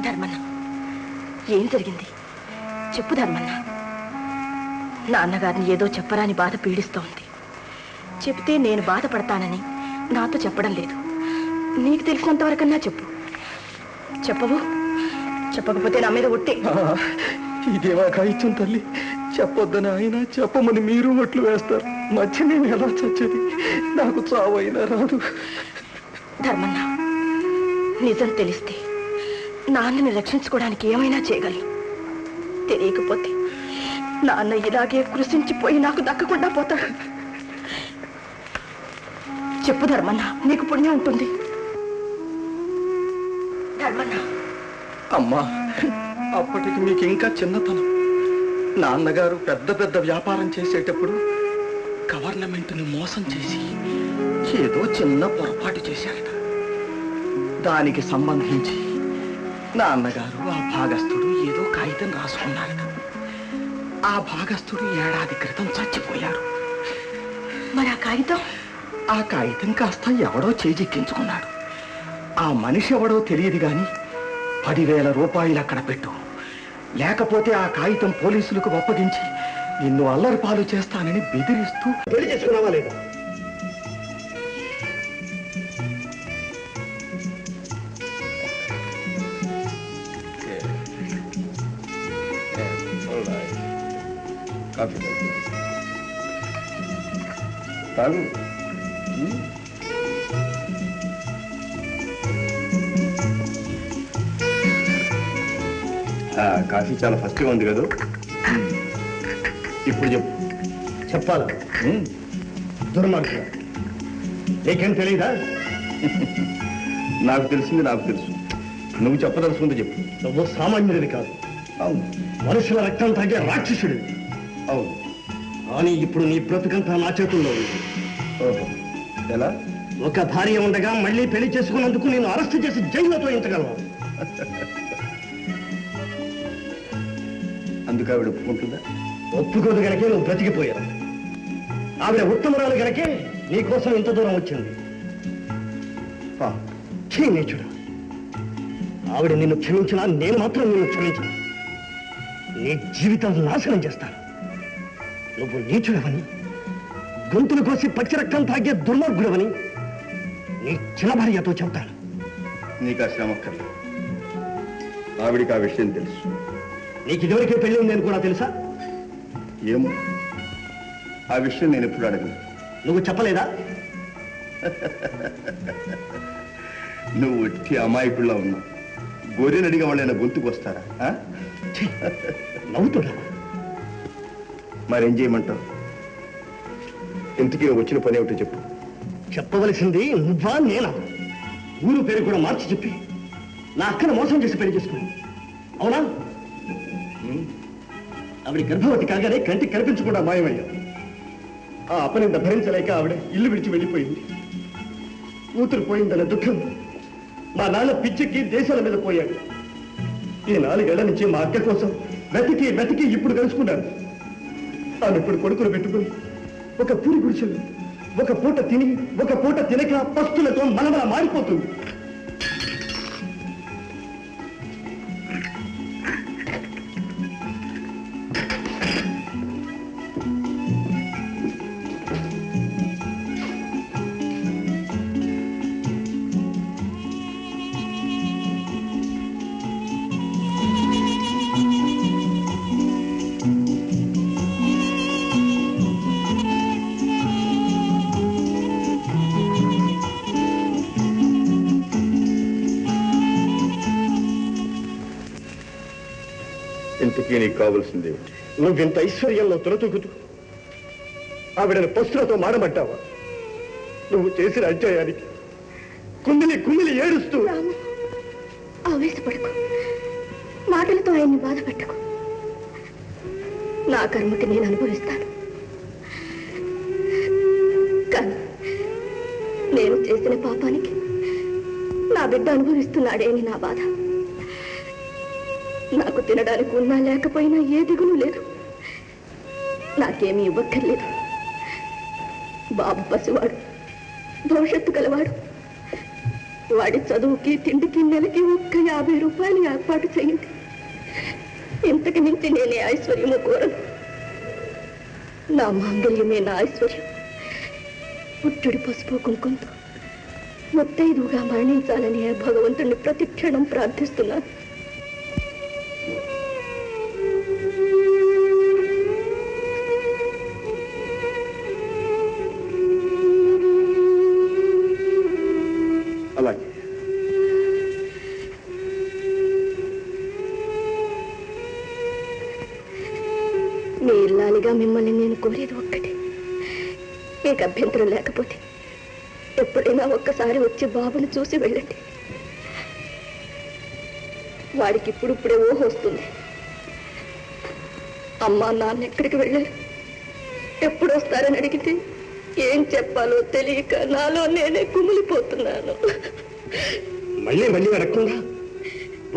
ధర్మన్న, ఏం జరిగింది చెప్పు ధర్మన్న. నాన్నగారిని ఏదో చెప్పరాని బాధ పీడిస్తోంది. చెప్తే నేను బాధపడతానని నాతో చెప్పడం లేదు. నీకు తెలిసినంత వరకన్నా చెప్పు. చెప్పవు? చెప్పకపోతే నా మీద ఒట్టే. ఇదేవా కాయిచ్చం తల్లి, చెప్పొద్దని ఆయన చెప్పమని మీరు ఒట్లు వేస్తారు. మధ్య నేను ఎలా చచ్చేది? నాకు చావైనా రాదు. ధర్మన్న, నిజం తెలిస్తే నాన్నని రక్షించుకోవడానికి ఏమైనా చేయగలను. తెలియకపోతే నాన్న ఇలాగే కృషించిపోయి నాకు దక్కకుండా పోతాడు. చెప్పు ధర్మన్న, నీకు పుణ్యం ఉంటుంది. ధర్మన్న. అమ్మా, అప్పటికి మీకు ఇంకా చిన్నతనం. నాన్నగారు పెద్ద పెద్ద వ్యాపారం చేసేటప్పుడు గవర్నమెంట్ని మోసం చేసి ఏదో చిన్న పొరపాటు చేశారట. దానికి సంబంధించి నాన్నగారు ఆ భాగస్థుడు ఏదో కాగితం రాసుకున్నారట. ఆ భాగస్థుడు ఏడాది క్రితం చచ్చిపోయారు. మరి ఆ కాగితం కాస్త ఎవడో చేజిక్కించుకున్నాడు. ఆ మనిషి ఎవడో తెలియదు గాని 10,000 రూపాయలు అక్కడ పెట్టు, లేకపోతే ఆ కాగితం పోలీసులకు అప్పగించి నిన్ను అల్లరి పాలు చేస్తానని బెదిరిస్తూ పెళ్లి చేసుకున్నావా లేదా? కాఫీ చాలా ఫస్ట్గా ఉంది కదా. ఇప్పుడు చెప్పు. చెప్పాలా? దుర్మార్గుడా, నీకేం తెలీదా? నాకు తెలిసింది నాకు తెలుసు, నువ్వు చెప్పదలుచుకుంటే చెప్పు. నువ్వు సామాన్యుడివి కాదు. అవును. మనుషుల రక్తం తాగే రాక్షసుడివి. అవును. కానీ ఇప్పుడు నీ బ్రతుకంతా నా చేతుల్లో ఉంది. ఓహో, ఎలా? ఒక భార్య ఉండగా మళ్ళీ పెళ్లి చేసుకున్నందుకు నేను అరెస్ట్ చేసి జైల్లో తోయించగలను. అందుకు ఆవిడ ఒప్పుకుంటుందా? ఒప్పుకోదు గనకే నువ్వు బ్రతికిపోయావు. ఆవిడ ఉత్తమరాలు గనకే నీ కోసం ఇంత దూరం వచ్చింది. నీచుడు, ఆవిడ నిన్ను క్షమించినా నేను మాత్రం నిన్ను క్షమించను. నీ జీవితం నాశనం చేస్తాను. నువ్వు నీచుడవని, గొంతులు కోసి పచ్చి రక్తం తాగే దుర్మార్గుడవని నీ చిన్న భార్యతో చెప్తాను. నీకు ఆ శ్రమక్కర్లేదు. ఆవిడికి ఆ విషయం తెలుసు. నీకు ఇదివరకే పెళ్లి ఉందని కూడా తెలుసా? ఏమో, ఆ విషయం నేను ఎప్పుడు అడగను. నువ్వు చెప్పలేదా? నువ్వు వచ్చి అమాయకుల్లా ఉన్నావు. గొర్రెని అడిగే వాళ్ళైనా గొంతుకు వస్తారా? నవ్వుతున్నా. మరేం చేయమంటావు? ఇంతకీ వచ్చిన పని ఏమిటో చెప్పు. చెప్పవలసింది నువ్వా నేనా? ఊరు పేరు కూడా మార్చి చెప్పి నా అక్కను మోసం చేసి పెళ్లి చేసుకున్నావు, అవునా? ఆవిడ గర్భవతి కాగానే కంటికి కనిపించకుండా మాయమయ్యావు. ఆ అపనింద భరించలేక ఆవిడ ఇల్లు విడిచి వెళ్ళిపోయింది. కూతురు పోయిందన్న దుఃఖం మా నాన్న పిచ్చెక్కి దేశాల మీద పోయాడు. ఈ 4 ఏళ్ల నుంచి మా అక్క కోసం వెతికి వెతికి ఇప్పుడు కలుసుకున్నాను. ఆమె ఇప్పుడు కొడుకులు పెట్టుకుని ఒక పూరి గుడిసెలు ఒక పూట తిని ఒక పూట తినక పస్తులతో మనమల మారిపోతుంది. ఇంతకీ నీకు కావాల్సింది నువ్వింత ఐశ్వర్యంలో తులతూగుతూ ఆవిడని పస్తులతో మాడబట్టావా? నువ్వు చేసిన అధ్యాయానికి కుమిలి కుమిలి ఏడుస్తూ. రాము, ఆవేశపడకు, మాటలతో ఆయన్ని బాధపెట్టకు. నా కర్మకి నేను అనుభవిస్తాను. కానీ నేను చేసిన పాపానికి నా బిడ్డ అనుభవిస్తున్నాడే అని నా బాధ. నాకు తినడానికి ఉన్నా లేకపోయినా ఏ దిగులు లేదు. నాకేమీ ఇవ్వక్కర్లేదు. బాబు పసివాడు, భవిష్యత్తు గలవాడు. వాడి చదువుకి తిండికి నెలకి ఒక్క 50 రూపాయలు ఏర్పాటు చేయండి. ఇంతకు మించి నేనే ఐశ్వర్యము కోరను. నా మాంగళ్యమే నా ఐశ్వర్యం. పుట్టుడి పసుపు కుంకుమతో ముత్తైదుగా మరణించాలని భగవంతుడిని ప్రతి క్షణం ప్రార్థిస్తున్నాను. అలాగే మీ ఇల్లాలిగా మిమ్మల్ని నేను కోరేది ఒక్కటే. మీకు అభ్యంతరం లేకపోతే ఎప్పుడైనా ఒక్కసారి వచ్చి బాబుని చూసి వెళ్ళండి. వాడికి ఇప్పుడిప్పుడే ఊహ వస్తుంది. అమ్మా నాన్న ఎక్కడికి వెళ్ళారు, ఎప్పుడు వస్తారని అడిగితే ఏం చెప్పాలో తెలియక నాలో నేనే కుమిలిపోతున్నాను. మళ్ళీ మళ్ళీ అడగకుండా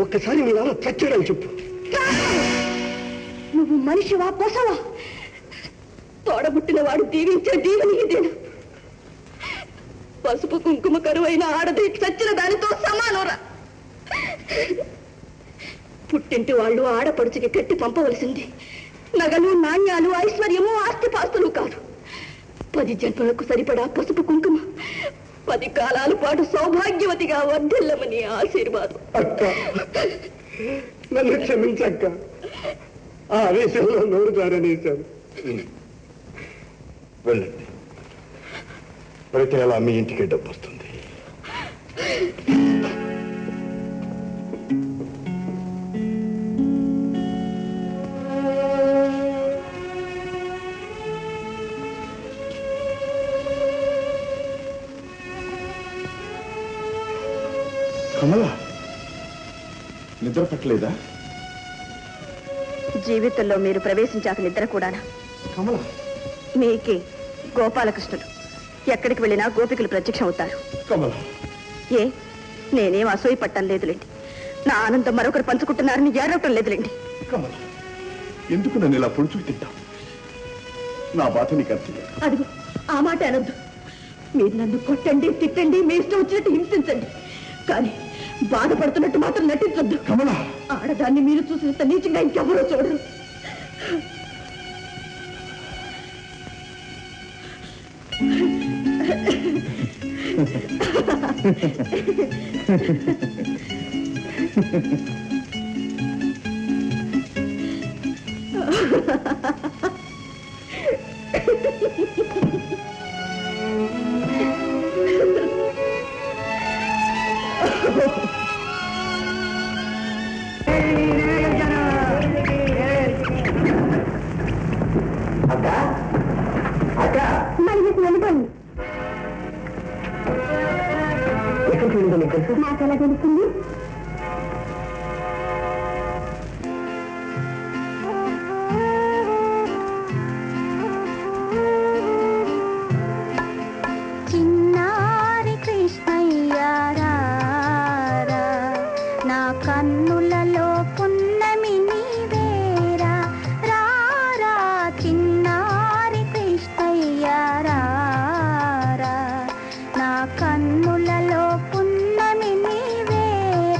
ఒక్కసారి మీ నాన్న చచ్చాడని చెప్పు. నువ్వు మనిషివా పొసవా? తోడబుట్టిన వాడు దీవించే దీవెని ఇదేనా? పసుపు కుంకుమ కరువైన ఆడది చచ్చిన దానితో సమానరా? పుట్టింటి వాళ్ళు ఆడపడుచుకి కట్టి పంపవలసింది నగలు, నాణ్యాలు, ఐశ్వర్యము, ఆస్తిపాస్తులు కాదు. 10 జన్మలకు సరిపడా పసుపు కుంకుమ 10 కాలాల పాటు సౌభాగ్యవతిగా వర్ధిల్లమని ఆశీర్వాదం. అక్క, నన్ను క్షమించక్క. ఆ ఆవేశంలో నోరు జారనేశాను. వెళ్ళండి. ప్రతి నెల మీ ఇంటికి డబ్బు వస్తుంది. కమల, నిద్ర పట్టలేదా? జీవితంలో మీరు ప్రవేశించాక నిద్ర కూడానా? కమల, మీకే గోపాలకృష్ణుడు ఎక్కడికి వెళ్ళినా గోపికలు ప్రత్యక్షం అవుతారు. కమల, ఏ నేనేం అసూయ పట్టం లేదులేండి. నా ఆనందం మరొకరు పంచుకుంటున్నారని ఏడవటం లేదులేండి. కమల, ఎందుకు నన్ను ఇలా పొడుచుకు తింటావు? నా బాధ నీకు అర్థం లేదు. అదిగో ఆ మాట అనొద్దు. మీరు నన్ను కొట్టండి, తిట్టండి, మీ ఇష్టం వచ్చినట్టు హింసించండి, కానీ బాధపడుతున్నట్టు మాత్రం నటించొద్దు. కమల, ఆడదాన్ని మీరు చూసినంత నీచంగా ఇంకెవరో చూడరు. నాకెలా తెలుస్తుంది? చిన్నారి కృష్ణయ్యారా, నా కన్నులలో పున్నమి నీవేరా, రారా చిన్నారి కృష్ణయ్యారా, నా కన్నులలో పున్నమి నీవేరా.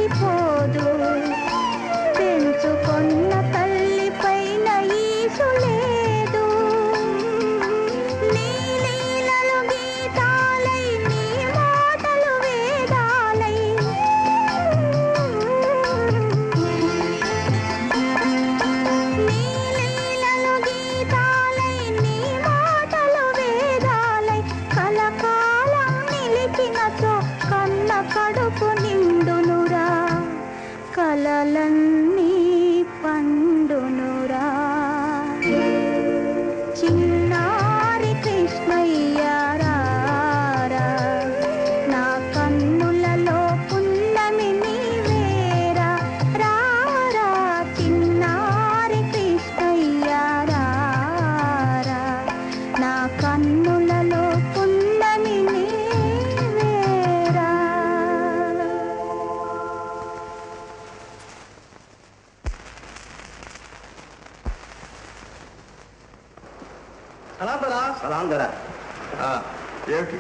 మరచిపోదు పెంచుకొన్న తల్లి పైన ఈసు లేదు నీ లీలలు గీతాలై నీ మాటలు వేదాలై నీ లీలలు గీతాలై నీ మాటలు వేదాలై కలకాలం నిలిచినచో కన్న కడుపు నిండునురా కలలన్నీ పండునురా చిన్నారి కృష్ణయ్య రారా నా కన్నులలో పున్నమి నీవేరా రారా చిన్నారి కృష్ణయ్య రారా నా కన్నులలో పున్నమి నీవేరా సలాం దొరా. ఏమిటి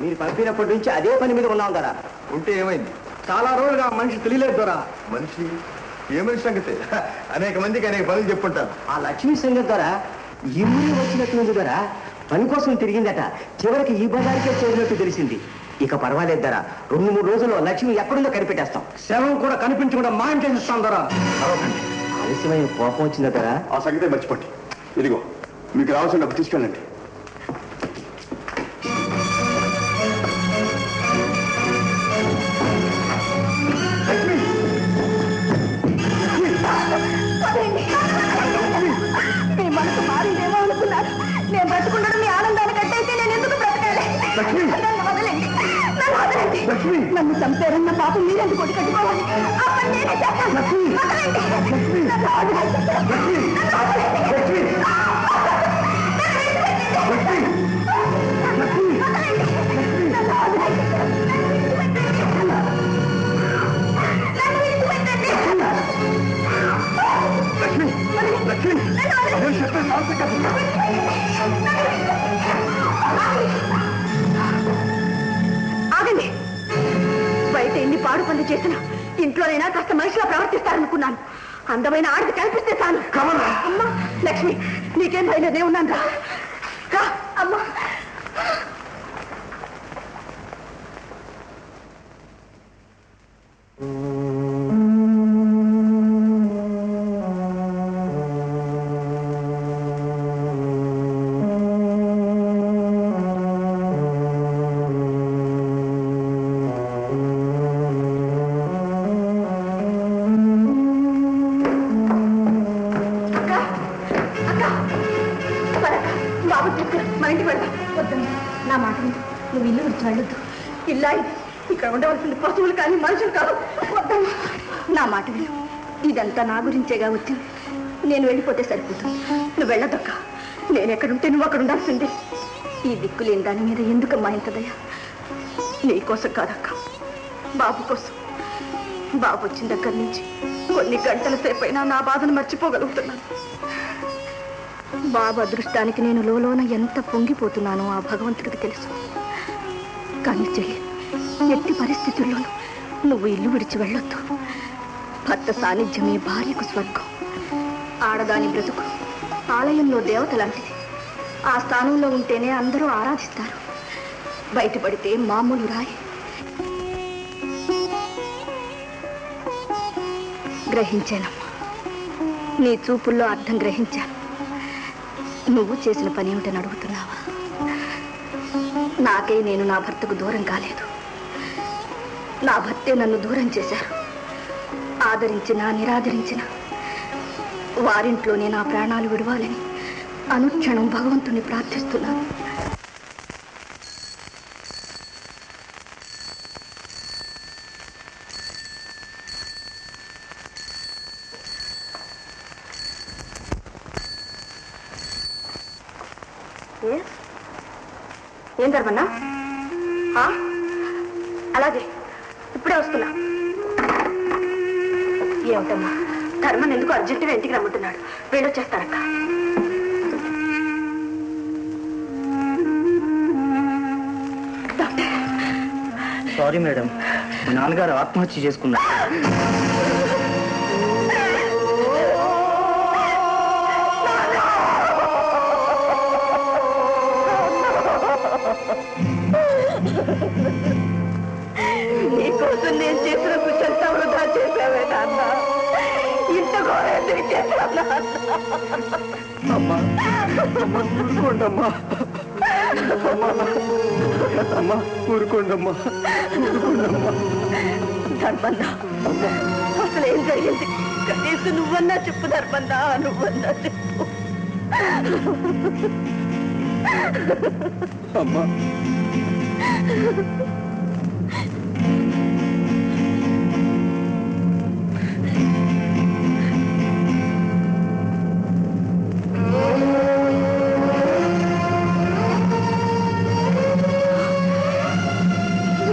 మీరు పంపినప్పటి నుంచి అదే పని మీద ఉన్నాం దొరా. ఉంటే ఏమైంది? చాలా రోజులుగా మనిషి తెలియలేదు దొరా. మనిషి ఏ మనిషి సంగతి? అనేక మందికి అనేక పనులు చెప్పుంటాను. ఆ లక్ష్మీ సంగతి ద్వారా ఈ ఊరి వచ్చినట్టుంది దొరా. పని కోసం తిరిగిందట. చివరికి ఈ బజార్కే చేరినట్టు తెలిసింది. ఇక పర్వాలేదు దొరా. 2-3 రోజుల్లో లక్ష్మి ఎక్కడుందో కనిపెట్టేస్తాం. శవం కూడా కనిపించకుండా మాయం చేస్తాం దొరా. ఆలస్యమైన కోపం వచ్చిందా దొరా? ఆ సంగతే మర్చిపోండి. ఇదిగో మీకు రావాల్సిన డబ్బు తీసుకెళ్ళండి. మీ మనసు మారిందేమో అనుకున్నారు. నేను బ్రతుకుండడం మీ ఆనందాన్ని కట్టయితే నేను ఎందుకు బ్రతకాలి? నన్ను వదలండి, నన్ను వదలండి. నన్ను చంపారన్న పాపం మీరెందుకు కొట్టి కట్టుకోవాలి? ఆ పని నేనే చేస్తాను. వదలండి. నన్ను వదలండి. ఆగండి. బయట ఎన్ని పాడు పనులు చేసినా ఇంట్లోనైనా కాస్త మనిషిగా ప్రవర్తిస్తారనుకున్నాను. అందమైన ఆడది కనిపిస్తే చాలు. అమ్మా లక్ష్మి, నీకేం భయం లేదే ఉన్నాను రా. అమ్మా నా మాట నువ్వు ఇల్లు విడిచి వెళ్ళొద్దు. ఇల్లా ఇక్కడ ఉండవలసింది పశువులు కానీ మనుషులు కాదు. వద్దమ్మా, నా మాట విను. ఇదంతా నా గురించేగా వచ్చింది. నేను వెళ్ళిపోతే సరిపోతుంది. నువ్వు వెళ్ళదక్క. నేను ఎక్కడుంటే నువ్వు అక్కడ ఉండాల్సిందే. ఈ దిక్కులేని దాని మీద ఎందుకమ్మా ఇంతదయ్యా? నీకోసం కాదక్క, బాబు కోసం. బాబు వచ్చిన దగ్గర నుంచి కొన్ని గంటల సేపైనా నా బాధను మర్చిపోగలుగుతున్నాను. బాబు అదృష్టానికి నేను లోలోన ఎంత పొంగిపోతున్నానో ఆ భగవంతుడికి తెలుసు. కానీ చెల్లి, ఎట్టి పరిస్థితుల్లోనూ నువ్వు ఇల్లు విడిచి వెళ్ళొద్దు. భర్త సాన్నిధ్యమే భార్యకు స్వర్గం. ఆడదాని బ్రతుకు ఆలయంలో దేవత లాంటిది. ఆ స్థానంలో ఉంటేనే అందరూ ఆరాధిస్తారు. బయటపడితే మామూలు రాయి. గ్రహించానమ్మా, నీ చూపుల్లో అర్థం గ్రహించాను. నువ్వు చేసిన పని ఏమిటని అడుగుతున్నావా? నాకే నేను నా భర్తకు దూరం కాలేదు. నా భర్తే నన్ను దూరం చేశారు. ఆదరించినా నిరాదరించినా వారింట్లోనే నా ప్రాణాలు విడవాలని అనుక్షణం భగవంతుని ప్రార్థిస్తున్నాను. ఏం ధర్మన్నా? అలాగే ఇప్పుడే వస్తున్నా. ఏమిటమ్మా, ధర్మన్ ఎందుకు అర్జెంటుగా ఇంటికి రమ్మంటున్నాడు. వెళ్ళొచ్చేస్తానక్క. సారీ మేడం, మీ నాన్నగారు ఆత్మహత్య చేసుకున్నారు. నీకోసం నేను చేసిన కృషంతా వృధా చేసావే నాన్న. ఇంత ఘోరం చేశాను అమ్మా ఊరుకోండమ్మా, అమ్మా ఊరుకోండమ్మా, ఊరుకోండమ్మా. ధర్మన్న, అసలు ఏం జరిగింది? కనీసం నువ్వన్నా చెప్పు ధర్మన్న, నువ్వన్నా చెప్పు. అమ్మా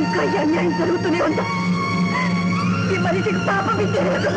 ఇంకా ఈ అన్యాయం జరుగుతూనే ఉందా? ఈ మనిషికి పాపం తెలియదు.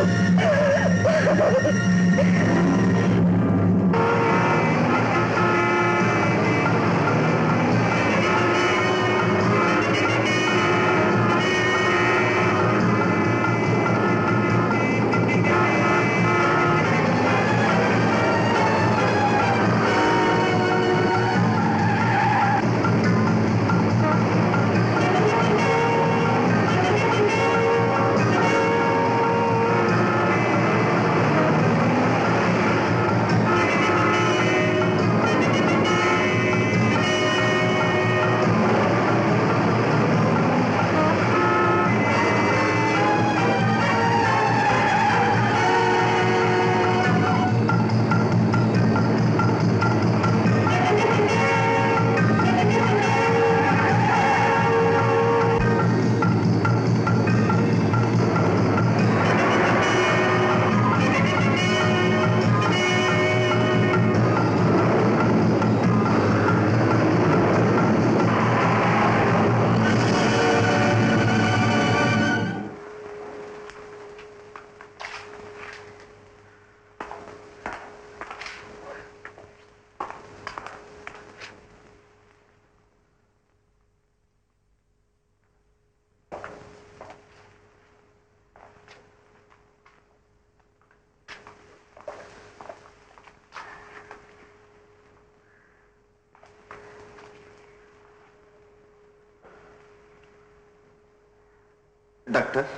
డాక్టర్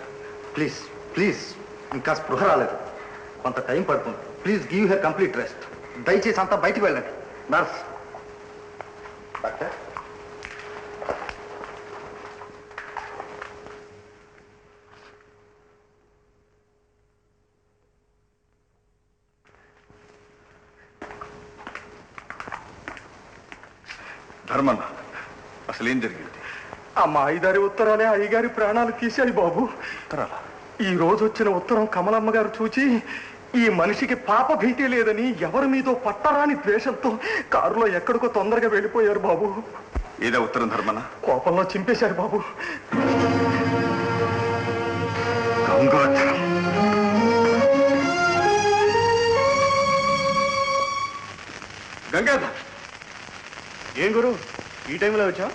ప్లీజ్ ప్లీజ్, ఇంకా స్పృహ రాలేదు, కొంత టైం పడుతుంది. Please give her complete rest. దయచేసి అంతా బయటికి వెళ్ళండి. నర్స్, డాక్టర్ ధర్మన్న, అసలేం జరిగింది? ఆ మాయిదారి ఉత్తరాలే అయ్యగారి ప్రాణాలు తీశాయి బాబు. ఉత్తరాలా? ఈ రోజు వచ్చిన ఉత్తరం కమలమ్మ గారు చూచి ఈ మనిషికి పాప భీతి లేదని ఎవరి మీదో పట్టరాని ద్వేషంతో కారులో ఎక్కడికో తొందరగా వెళ్ళిపోయారు బాబు. ఏదా ఉత్తరం ధర్మన్న? కోపంలో చింపేశారు బాబు. గంగాధరం, గంగాధర్, ఏం గురు ఈ టైంలో వచ్చా?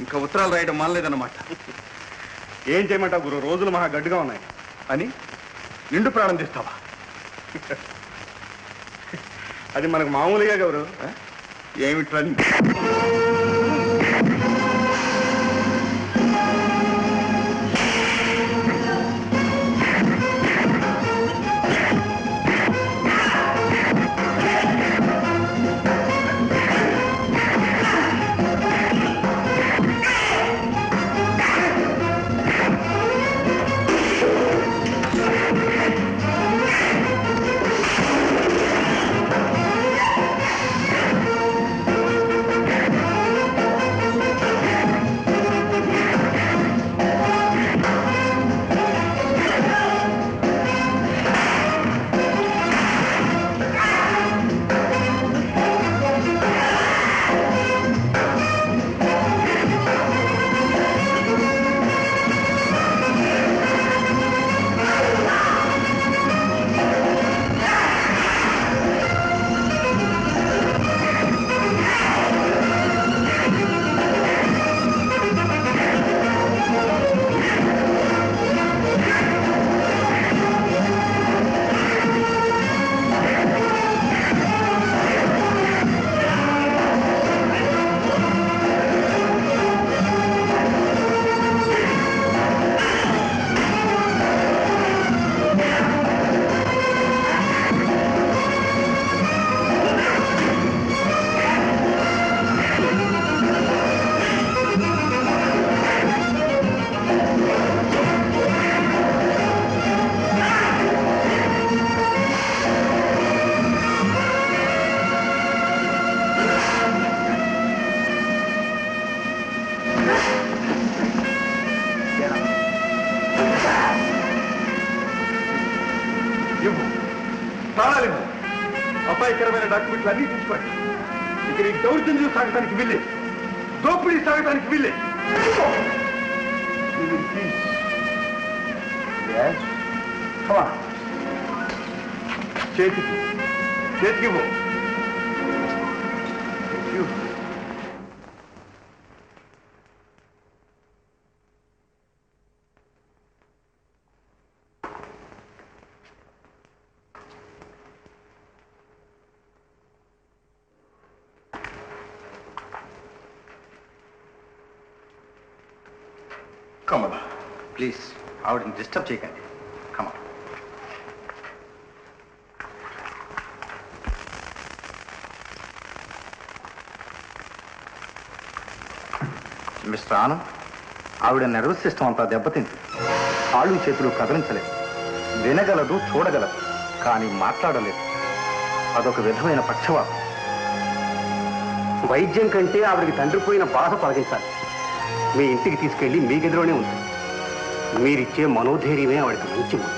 ఇంకా ఉత్తరాలు రాయడం మానలేదన్నమాట. ఏం చేయమంటావు గురు, రోజులు మహా గడ్డుగా ఉన్నాయి అని నిండు ప్రాణం తీస్తావా? అది మనకు మామూలుగా గౌరు. ఏమిట్రా? తాళాలివ్వు. అపాయకరమైన డాక్యుమెంట్లు అన్నీ తీసుకోండి. ఇక నీ దౌర్జన్యం సాగటానికి వీల్లే, దోపిడీ సాగటానికి వీల్లే. చేతికి చేతికివ్వు. కమల, ప్లీజ్ ఆవిడని డిస్టర్బ్ చేయకండి. కమల. మిస్టర్ ఆనంద్, ఆవిడ నర్వస్ సిస్టమ్ అంతా దెబ్బతింది. కాళ్ళు చేతులు కదిలించలేదు. వినగలదు, చూడగలదు, కానీ మాట్లాడలేదు. అదొక విధమైన పక్షవాతం. వైద్యం కంటే ఆవిడికి తండ్రి పోయిన బాధ తొలగించాలి. మీ ఇంటికి తీసుకెళ్లి మీ గదిలోనే ఉంటుంది. మీరిచ్చే మనోధైర్యమే ఆవిడకి మంచి మంది.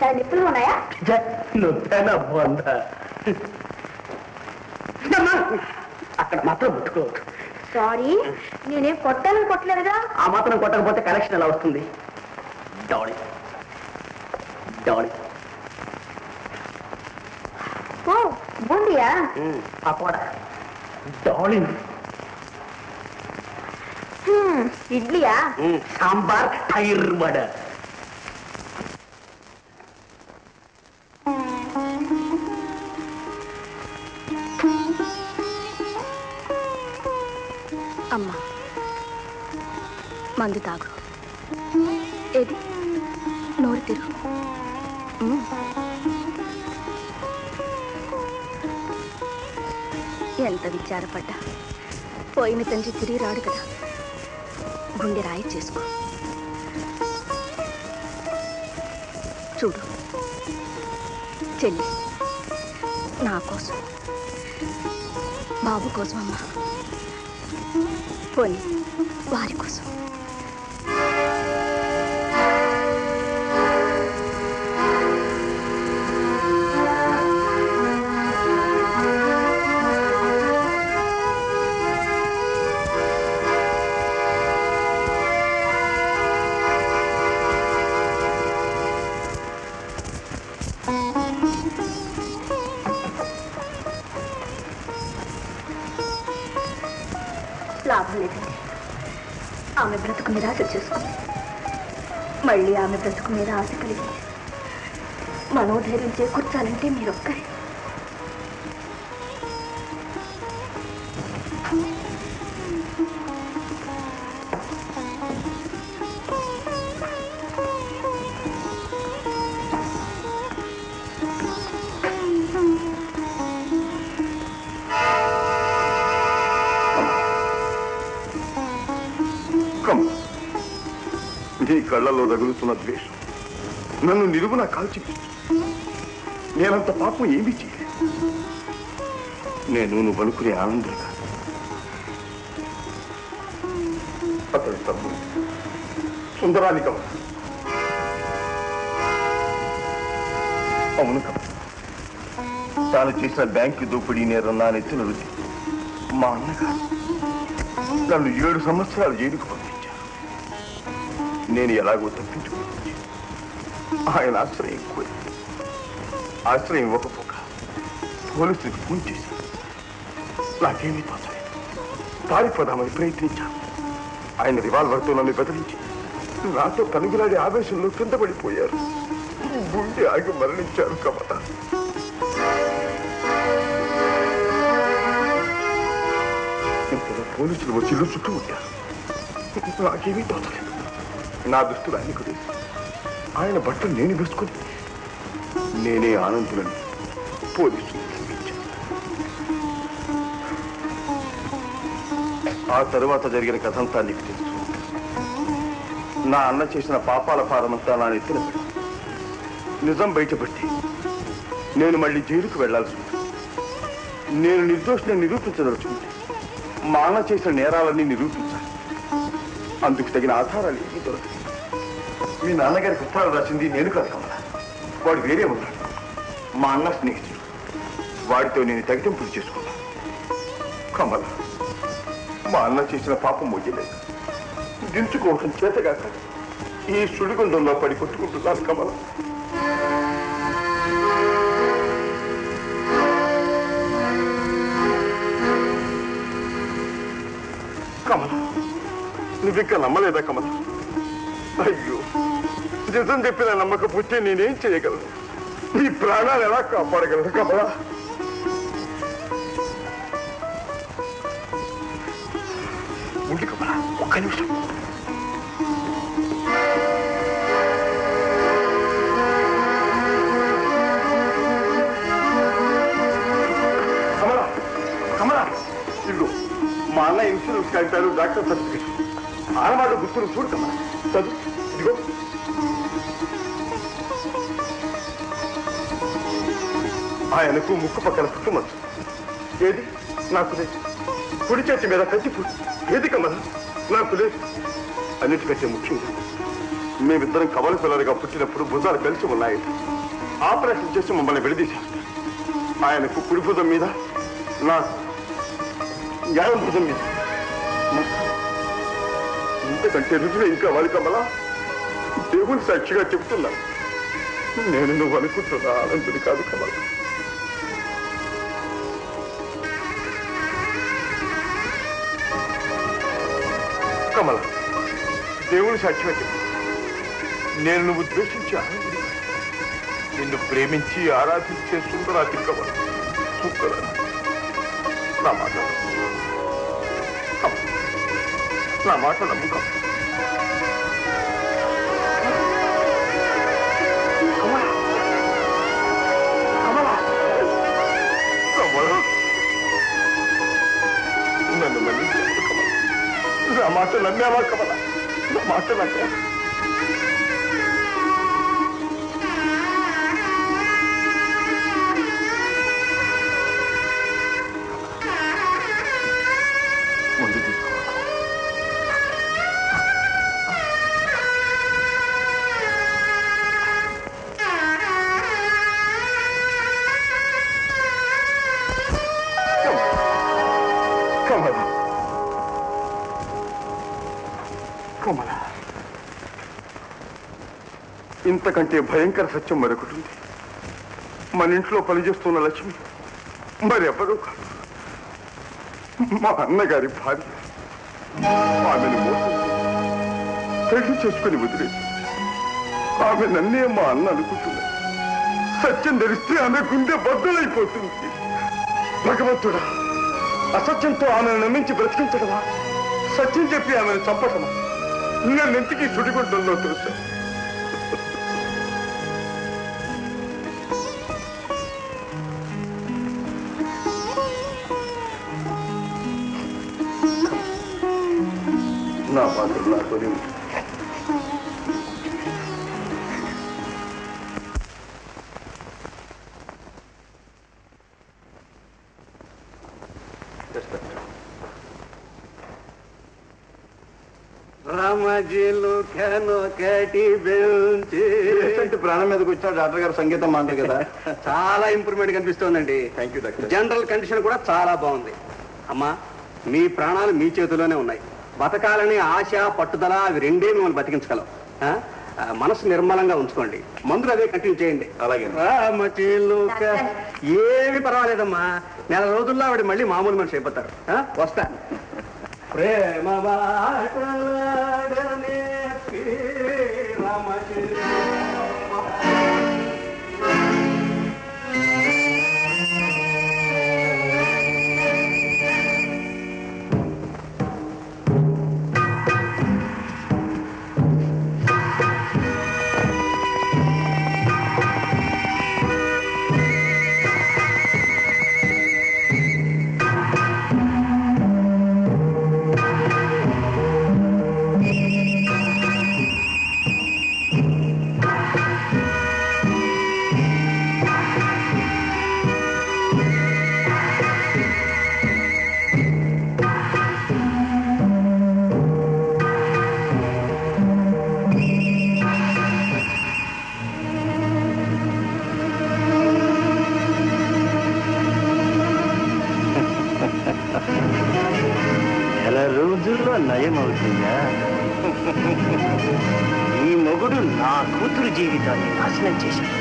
చాలా నిప్పులు ఉన్నాయా? నొప్పానా బాగుందా? అక్కడ మాత్రం ముట్టుకోవద్దు. సారీ, నేనేం కొట్టాలని కొట్టలేదుగా. ఆ మాత్రం కొట్టకపోతే కనెక్షన్ ఎలా వస్తుంది? డాడీ డాడీ ఓ బూందియా? అక్కడ డాడీ ఇడ్లీయా? సాంబార్ టైర్ వడ. అమ్మా మందు తాగు. ఏది నోరు తిరుగు. ఎంత విచారపడ్డా పోయిన తండ్రి తిరిగి రాడు కదా. గుండె రాయి చేసుకో. చూడు చెల్లి, నా కోసం, బాబు కోసం అమ్మా, పోనీ వారి కోసం. లాభం లేదండి. ఆమె బ్రతుకు మీద ఆశ చేసుకుంది, మళ్ళీ ఆమె బ్రతుకు మీద ఆశ కలిగింది. మనోధైర్యం చేకూర్చాలంటే మీరొక్కరే. నీ కళ్ళలో రగులుతున్న ద్వేషం నన్ను నిలువునా కాల్చి నేనంత పాపం ఏమీ చేయలేదు. నేను నువ్వు అనుకునే ఆనందం కాదు. అతడి తప్పు సుందరాని కమల. అవును కమల, తాను చేసిన బ్యాంకు దోపిడీ నేరం నా నెత్తిన రుచి మా అన్నగారు నన్ను 7 సంవత్సరాలు జైలుకు పంపించారు. నేను ఎలాగో తప్పించుకోవచ్చు. ఆయన ఆశ్రయం కోరి ఆశ్రయం ఇవ్వకపోక పోలీసులకు ఫోన్ చేశాను. నాకేమీ తోచలేదు. పారిపోదామని ప్రయత్నించాను. ఆయన రివాల్వర్తో నన్ను బెదిరించి నాతో కనుగులాడే ఆవేశంలో కింద పడిపోయారు. గుండె ఆగి మరణించారు కమల. ఇంతలో పోలీసులు వచ్చి చుట్టూ ఉంటారు. నాకేమీ తోచలేదు. నా దుస్తులు ఆయనకు వేసి ఆయన బట్టలు నేను వేసుకుని నేనే ఆనందులని పోలీసులు చూపించాను. ఆ తరువాత జరిగిన కథంతా నీకు తెలుసు. నా అన్న చేసిన పాపాల భారమంతా నా నెత్తిన పడి నిజం బయటపడి నేను మళ్ళీ జైలుకు వెళ్లాల్సి ఉంది. నేను నిర్దోషిని నిరూపించదలుచుకుంటే మా అన్న చేసిన నేరాలన్నీ నిరూపించాలి. అందుకు తగిన ఆధారాలు ఏమీ దొరకదు. మీ నాన్నగారికి ఉత్తరాలు రాసింది నేను కాదు కమల. వాడు వేరే ఉన్నాడు, మా అన్న స్నేహితుడు. వాడితో నేను తెగతింపులు చేసుకున్నాను. కమల, మా అన్న చేసిన పాపం మొయ్యలేదు. దించుకోవటం చేతగాక ఈ సుడిగుండంలో పడి కొట్టుకుంటున్నాను కమల. కమల, నువ్వింకా నమ్మలేదా కమల? అయ్యో, నిజం చెప్పిన నమ్మకపోతే నేనేం చేయగలను? నీ ప్రాణాలు ఎలా కాపాడగలను కమల? ఉండి కమల, ఒక్క నిమిషం. కమల, కమల, ఇల్లు మా అన్న ఇన్సూరెన్స్ కాగితాలు, డాక్టర్ సర్టిఫికేట్, ఆనమాట గుర్తులు చూడు కమల. చదువు, ఇదిగో. ఆయనకు ముక్కు పక్కన పుట్టుమచ్చు. ఏది? నాకు లేదు. కుడి చేతి మీద కత్తిపూడి. ఏది కమల? నాకు లేదు. అన్నిటికంటే ముఖ్యంగా మేమిద్దరం కవల పిల్లలుగా పుట్టినప్పుడు భుజాలు కలిసి ఉన్నాయి. ఆపరేషన్ చేసి మమ్మల్ని విడదీసేస్తారు. ఆయనకు కుడి భుజం మీద, నాకు న్యాయం భుజం మీద. ఇంతకంటే రుజువు ఇంకా వారి కమలా, దేవుని సాక్షిగా చెబుతున్నాను, నేను నువ్వు అనుకుంటున్నా ఆనందుని కాదు కమల. కమల, దేవుని సాక్షిగా చెప్పు, నేను నువ్వు ద్వేషించి ఆనందుని, నిన్ను ప్రేమించి ఆరాధించే సుందరాతి కమల. సుందర, నా మాట నా మాట నమ్ముకం. నన్ను మళ్ళీ కమల, నా మాట నమ్మావా కమల? నా మాట నమ్మా? ముందు తీసుకో. కమల, కమల, ఇంతకంటే భయంకర సత్యం మరొకటి ఉంది. మన ఇంట్లో పనిచేస్తున్న లక్ష్మి మరెవరూ కాదు, మా అన్నగారి భార్య. ఆమెను మోసం పెళ్లి చేసుకుని వదిలేసి ఆమె నన్నే మా అన్న అనుకుంటున్నాను. సత్యం ధరిస్తే ఆమె గుండె బద్దలైపోతుంది. భగవంతుడా, అసత్యంతో ఆమెను నమ్మించి బ్రతికించడమా? సత్యం చెప్పి ఆమెను చంపటమా? నన్నెంతకీ సుడిగుండంలో తెలుసా? నా బాధలు నాతోనే ఉంది. ప్రాణం మీదకి వచ్చిన డాక్టర్ గారు సంగీతం మాంటారు కదా. చాలా ఇంప్రూవ్మెంట్ కనిపిస్తోందండి. Thank you doctor. General condition కూడా చాలా బాగుంది. అమ్మా, మీ ప్రాణాలు మీ చేతిలోనే ఉన్నాయి. బతకాలని ఆశ, పట్టుదల, అవి రెండే మిమ్మల్ని బతికించగలవు. మనసు నిర్మలంగా ఉంచుకోండి. మందులు అదే కంటిన్యూ చేయండి. అలాగే. ఏమి పర్వాలేదమ్మా, నెల రోజుల్లో ఆవిడ మళ్ళీ మామూలు మనిషి అయిపోతారు. వస్తా. ప్రేమ నయమవుతుందా? ఈ మొగుడు నా కూతురు జీవితాన్ని నాశనం చేశాడు.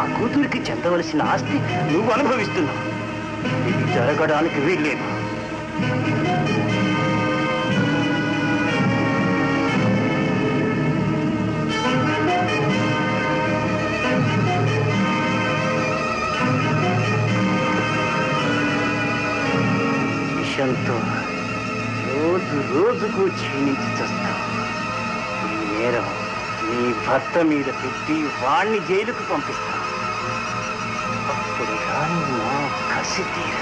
ఆ కూతురికి చెందవలసిన ఆస్తి నువ్వు అనుభవిస్తున్నావు. ఇది జరగడానికి వీల్లేదు. విషంతో రోజు రోజుకు క్షీణించి చస్తావు. ఈ నేరం నీ భర్త మీద పెట్టి వాణ్ణి జైలుకు పంపిస్తావు. అప్పుడు కానీ నా కసి తీరదు.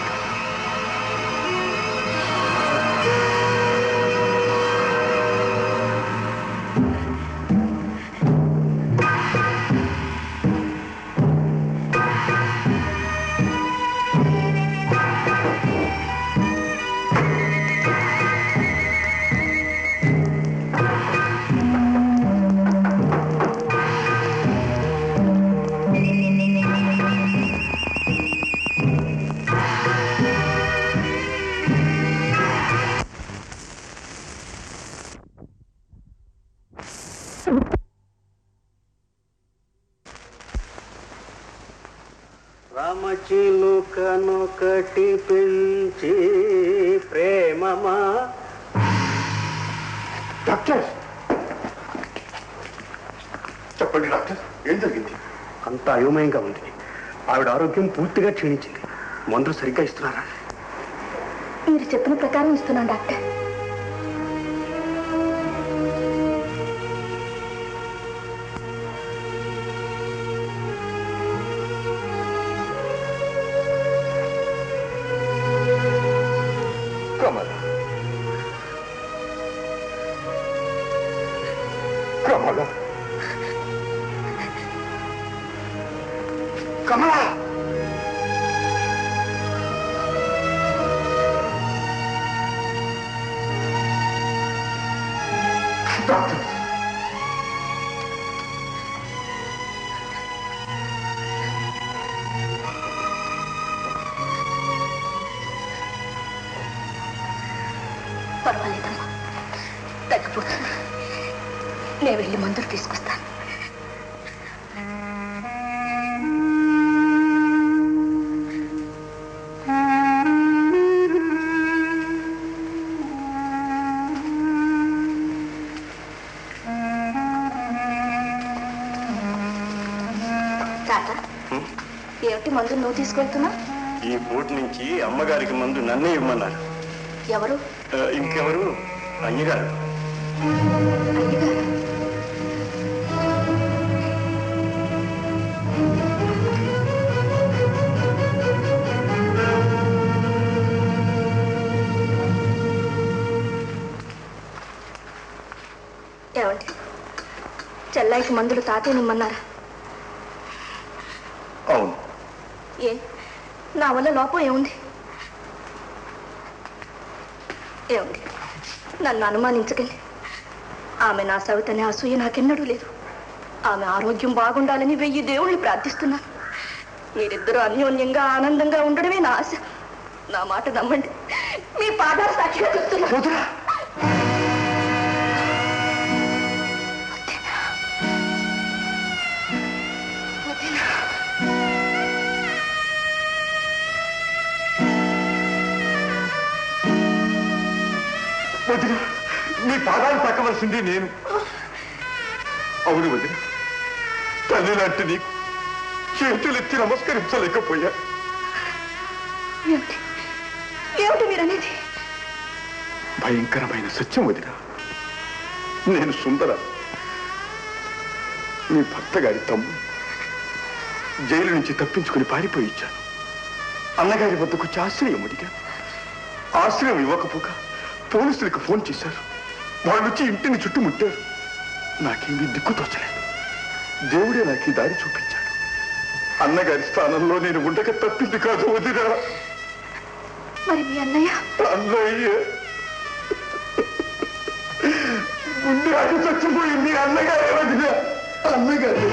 చిలుకనొకటి పెంచి ప్రేమమా. డాక్టర్ చెప్పండి డాక్టర్, ఏం జరిగింది? అంత అయోమయంగా ఉంది. ఆవిడ ఆరోగ్యం పూర్తిగా క్షీణించింది. మందులు సరిగ్గా ఇస్తున్నారా? మీరు చెప్పిన ప్రకారం ఇస్తున్నాను డాక్టర్. కమల, కమల, కమల! డాక్టర్, పర్వాలేదమ్మా, తగ్గిపోతుంది. నేను వెళ్ళి మందులు తీసుకొస్తాను. తాత, ఏమిటి మందులు నువ్వు తీసుకెళ్తున్నా? ఈ పూట నుంచి అమ్మగారికి మందు నన్నే ఇవ్వమన్నారు. ఎవరు? ఇంకెవరు? అయ్యగారు. అయ్యగారా? ఏమండి, చెల్లాయికి మందులు తాతే నిమ్మన్నారా? అవును. ఏ, నా వల్ల లోపం ఏముంది? ఏమండి, నన్ను అనుమానించకండి. ఆమె నా సవితనే అసూయ నాకెన్నడూ లేదు. ఆమె ఆరోగ్యం బాగుండాలని 1000 దేవుళ్ళని ప్రార్థిస్తున్నాను. మీరిద్దరూ అన్యోన్యంగా ఆనందంగా ఉండడమే నా ఆశ. నా మాట నమ్మండి, మీ పాదాలు సాక్షిగా చెప్తున్నాను. వదిన, మీ పాదాలు తాకవలసింది నేను. అవును వదిన, తల్లి లాంటి నీకు చేతులెత్తి నమస్కరించలేకపోయా. ఏమిటి ఏమిటి మీరనేది? భయంకరమైన సత్యం వదిన. నేను సుందర, మీ భర్త గారి తమ్ముడు. జైలు నుంచి తప్పించుకుని పారిపోయి ఇచ్చాను. అన్నగారి వద్దకు వచ్చి ఆశ్రయం అడిగాను. ఆశ్రయం ఇవ్వకపోగా పోలీసులకు ఫోన్ చేశారు. వాళ్ళు వచ్చి ఇంటిని చుట్టుముట్టారు. నాకేమీ దిక్కు తోచలేదు. దేవుడే నాకు ఈ దారి చూపించాడు. అన్నగారి స్థానంలో నేను ఉండక తప్పింది కాదు వదినా. మరి మీ అన్నయ్య? అన్నయ్య ముందు అది చచ్చిపోయింది. అన్నగారే వదినా, అన్నగారు.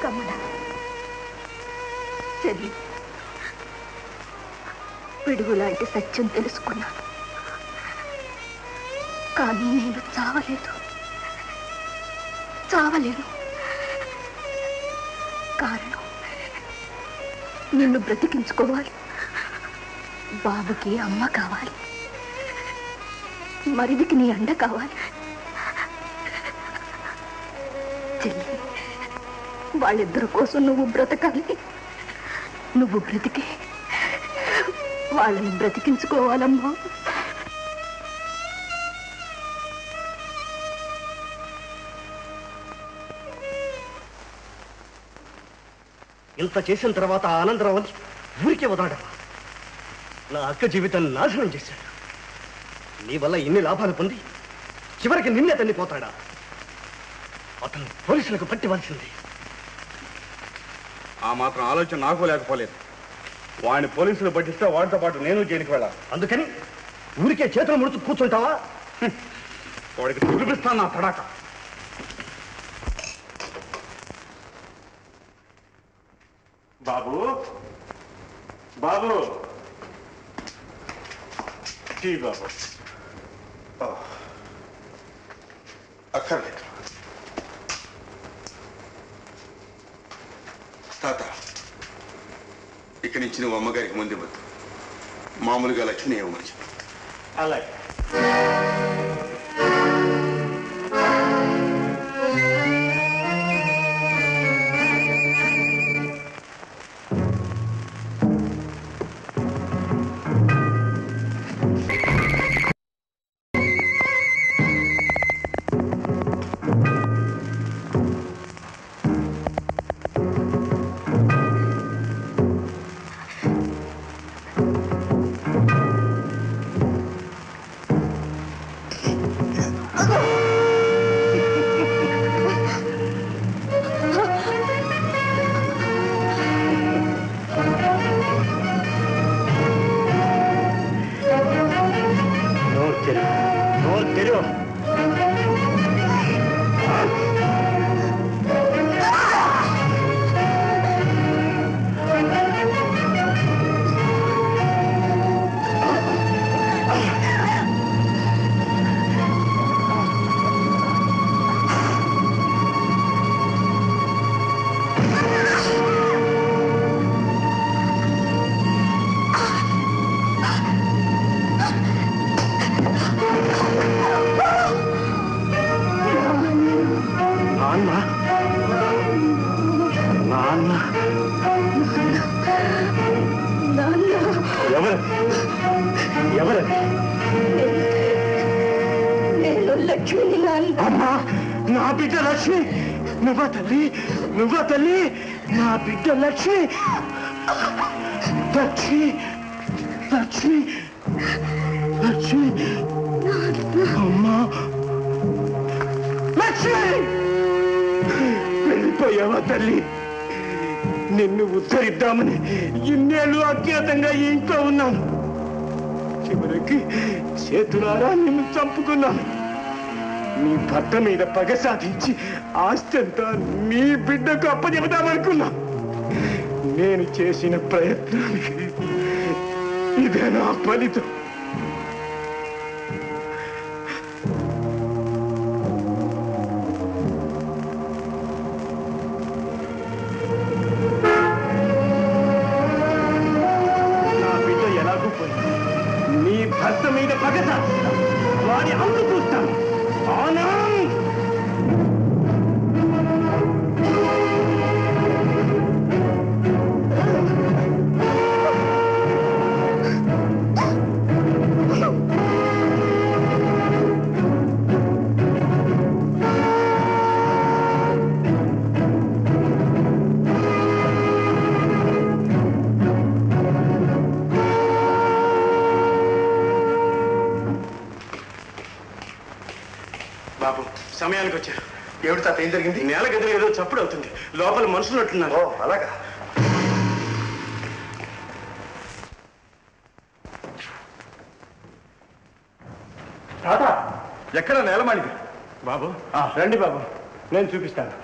కమల, చెల్లి, పిడుగులాంటి సత్యం తెలుసుకున్నాను. కానీ నేను చావలేను. కారణం, నిన్ను బ్రతికించుకోవాలి. బాబుకి అమ్మ కావాలి, మరిదికి నీ అండ కావాలి. చెల్లి, వాళ్ళిద్దరి కోసం నువ్వు బ్రతకాలి. నువ్వు బ్రతికి వాళ్ళని బ్రతికించుకోవాలమ్మా. ఇంత చేసిన తర్వాత ఆ ఆనందరావుని ఊరికే వదలడమా? నా అక్క జీవితాన్ని నాశనం చేశాడు. నీ వల్ల ఎన్ని లాభాలు పొంది చివరికి నిన్నే తల్లిపోతాడా? అతను పోలీసులకు పట్టివలసింది. ఆ మాత్రం ఆలోచన నాకు లేకపోలేదు. వాడిని పోలీసులు పట్టిస్తే వాడితో పాటు నేను జైలుకి వెళ్ళాలి. అందుకని ఊరికే చేతులు ముడుచు కూర్చుంటావా? వాడికి చూపిస్తాను నా తడాక. బాబు బాబు టీ బాబు. అక్కర్లేదు తాత. ఇక్కడి నుంచి నువ్వు అమ్మగారికి ముందు ఇవ్వద్దు. మామూలుగా లక్ష్మిని ఇవ్వమని చెప్పు. అలాగే. అమ్మా, నా బిడ్డ లక్ష్మి. నువ్వా తల్లి? నువ్వా తల్లి? నా బిడ్డ లక్ష్మి. లక్ష్మి లక్ష్మి లక్ష్మి. అమ్మా లక్ష్మి, వెళ్ళిపోయావా తల్లి? నిన్ను ఉద్ధరిద్దామని ఇన్నేళ్ళు అజ్ఞాతంగా ఈ ఇంట్లో ఉన్నాను. చివరికి చేతులారా నిన్ను చంపుకున్నాను. నీ భర్త మీద పగ సాధించి ఆస్తి అంతా నీ బిడ్డకు అప్పచెబుదామనుకున్నా. నేను చేసిన ప్రయత్నానికి ఇదే నా ఫలితం. నా బిడ్డ ఎలాగూ పోయింది. నీ భర్త మీద పగ సాధిస్తా, వాడి అందు చూస్తాను. ఆనంద్, బాబు సమయానికి వచ్చారు. ఏమిటి తాత, ఏం జరిగింది? నేల గదిలో ఏదో చప్పుడు అవుతుంది. లోపల మనుషులుంటున్నారు. ఓ అలాగా. తాత, ఎక్కడ నేలమాడిది? బాబు రండి బాబు, నేను చూపిస్తాను.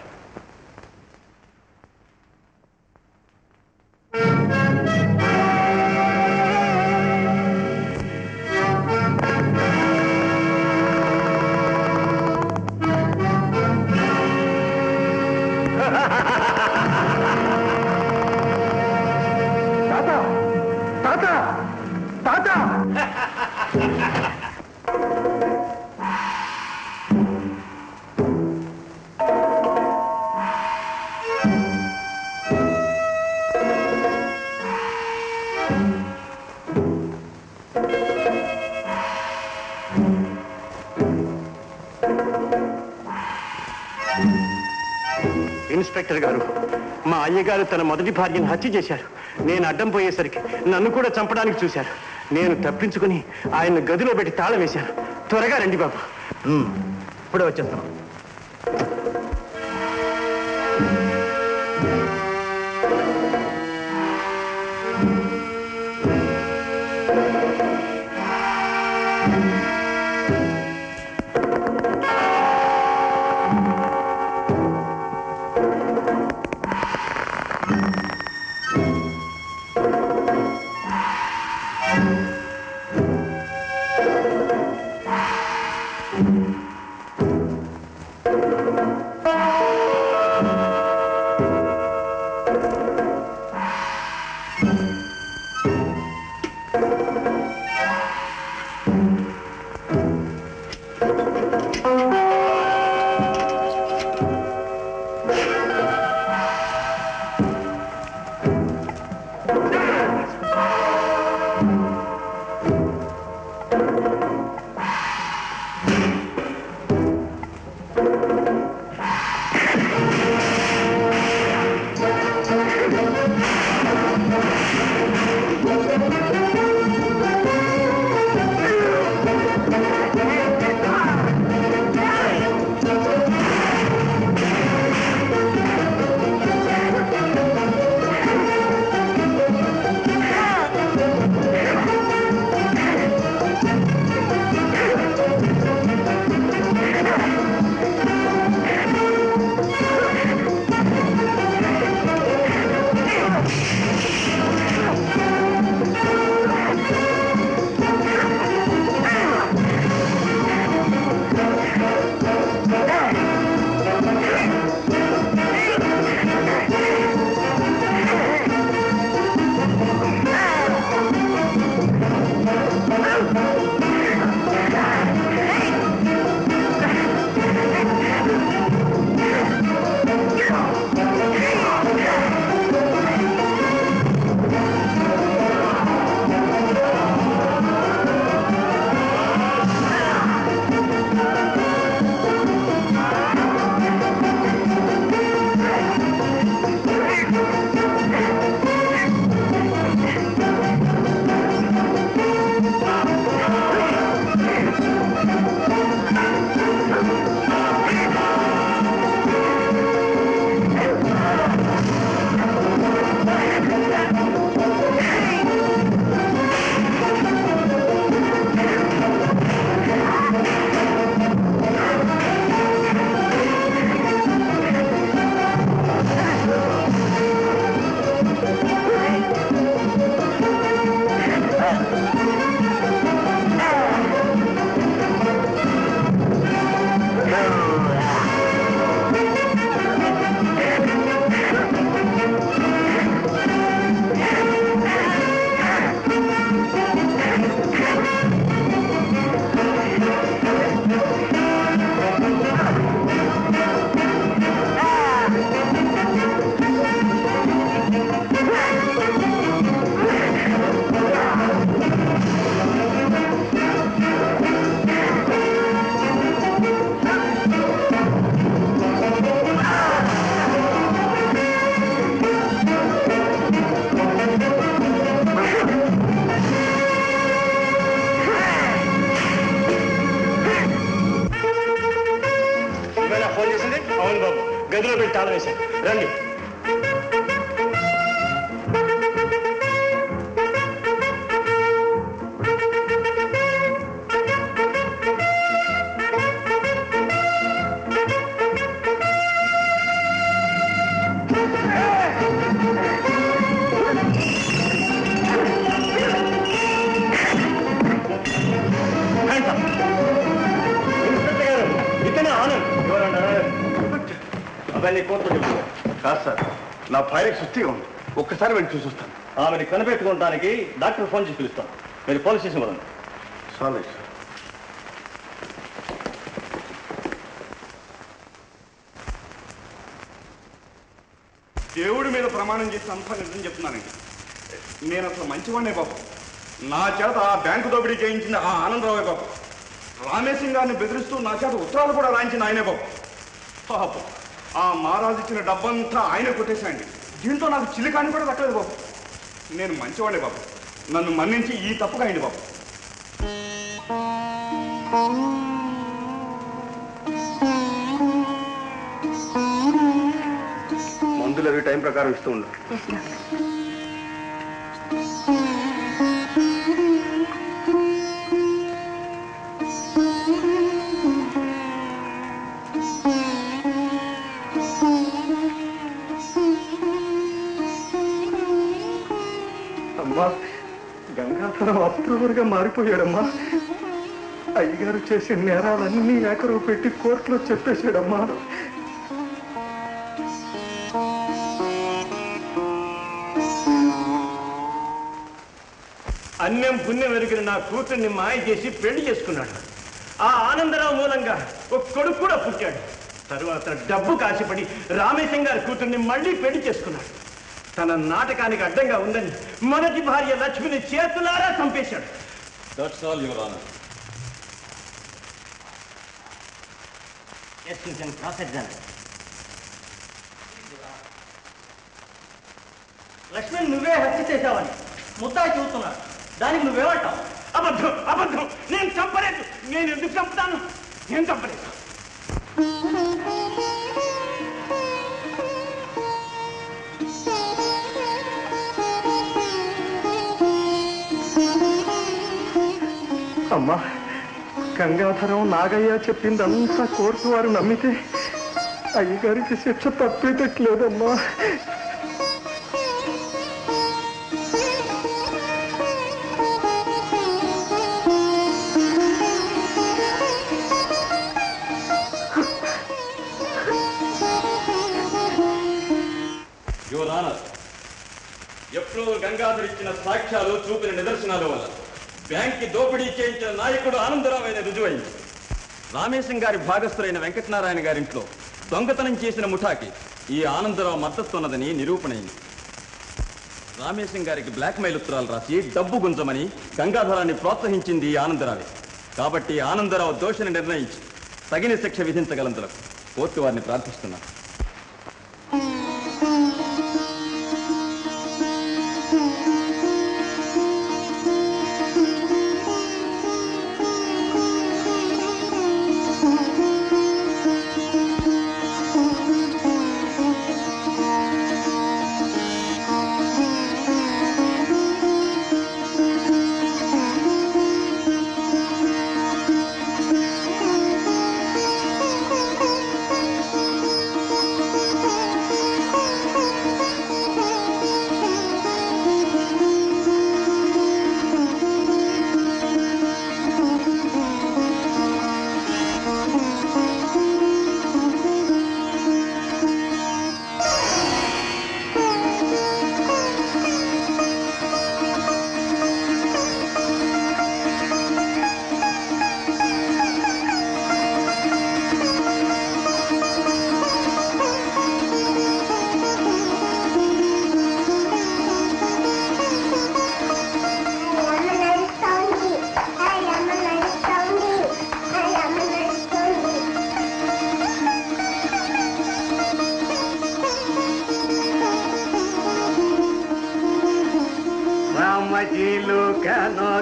ఇన్స్పెక్టర్ గారు, మా అయ్యగారు తన మొదటి భార్యను హత్య చేశారు. నేను అడ్డం పోయేసరికి నన్ను కూడా చంపడానికి చూశారు. నేను తప్పించుకుని ఆయన గదిలో పెట్టి తాళం వేశాను. త్వరగా రండి బాబు. ఇప్పుడే వచ్చేస్తాను. గదిలో పెట్టి తాళం వేశాను. రండి. కాదు సార్, నా భార్యకి సుస్థిగా ఉంది. ఒక్కసారి వెళ్ళి చూసి వస్తాను. ఆమెని కనిపెట్టుకోవడానికి డాక్టర్ ఫోన్ చేసి పిలుస్తాను. మీరు పోలీస్ స్టేషన్ వదండి. చాలే సార్. దేవుడి మీద ప్రమాణం చేసి అంతా నిజం చెప్తున్నానండి. నేను అసలు మంచివాడినే బాబు. నా చేత ఆ బ్యాంకు దోపిడీ చేయించిన ఆ ఆనందరావే బాబు. రామేశం గారిని బెదిరిస్తూ నా చేత ఉత్తరాలు కూడా రాయించిన ఆయనే బాబు. పాపం ఆ మహారాజు ఇచ్చిన డబ్బంతా ఆయన కొట్టేశాండి. దీంతో నాకు చిలికాని కూడా దక్కలేదు బాబు. నేను మంచివాడే బాబు, నన్ను మన్నించి ఈ తప్పుగా అయింది బాబు. మందులు అవి టైం ప్రకారం ఇస్తూ ఉండు. అమ్మా, గంగాధరం అప్రూవర్గా మారిపోయాడమ్మా. అయ్యగారు చేసే నేరాలన్నీ ఏకరువు పెట్టి కోర్టులో చెప్పేశాడమ్మా. అన్యం పుణ్యం ఎరిగిన నా కూతుర్ని మాయ చేసి పెళ్లి చేసుకున్నాడు. ఆ ఆనందరావు మూలంగా ఒక కొడుకు కూడా పుట్టాడు. తరువాత డబ్బు కాసిపడి రామేశం గారి కూతుర్ని మళ్ళీ పెళ్లి చేసుకున్నాడు. తన నాటకానికి అడ్డంగా ఉందని మొదటి భార్య లక్ష్మిని చేతులారా చంపేశాడు. That's all, Your Honor. Yes, you can cross-examine. లక్ష్మిని నువ్వే హత్య చేశావని ముద్దాయి చూస్తున్నాడు. దానికి నువ్వేమంటావు? అబద్ధం, అబద్ధం. నేను చంపలేదు. నేను ఎందుకు చంపుతాను? నేను చంపలేదు. అమ్మా, గంగాధరం నాగయ్య చెప్పిందంతా కోర్టు వారు నమ్మితే అయ్యగారికి శిక్ష తప్పేటట్లేదమ్మా. Your Honor, ఎప్పుడో గంగాధర్ ఇచ్చిన సాక్ష్యాలు చూపిన నిదర్శనాల వల్ల బ్యాంక్కి దోపిడీ చేయించిన నాయకుడు ఆనందరావు అయిన రుజువైంది. రామేశం గారి భాగస్థులైన వెంకటనారాయణ గారింట్లో దొంగతనం చేసిన ముఠాకి ఈ ఆనందరావు మద్దతున్నదని నిరూపణైంది. రామేశం గారికి బ్లాక్మెయిల్ ఉత్తరాలు రాసి డబ్బు గుంజమని గంగాధరాన్ని ప్రోత్సహించింది ఈ ఆనందరావే. కాబట్టి ఆనందరావు దోషిని నిర్ణయించి తగిన శిక్ష విధించగలందులకు కోర్టు వారిని ప్రార్థిస్తున్నారు.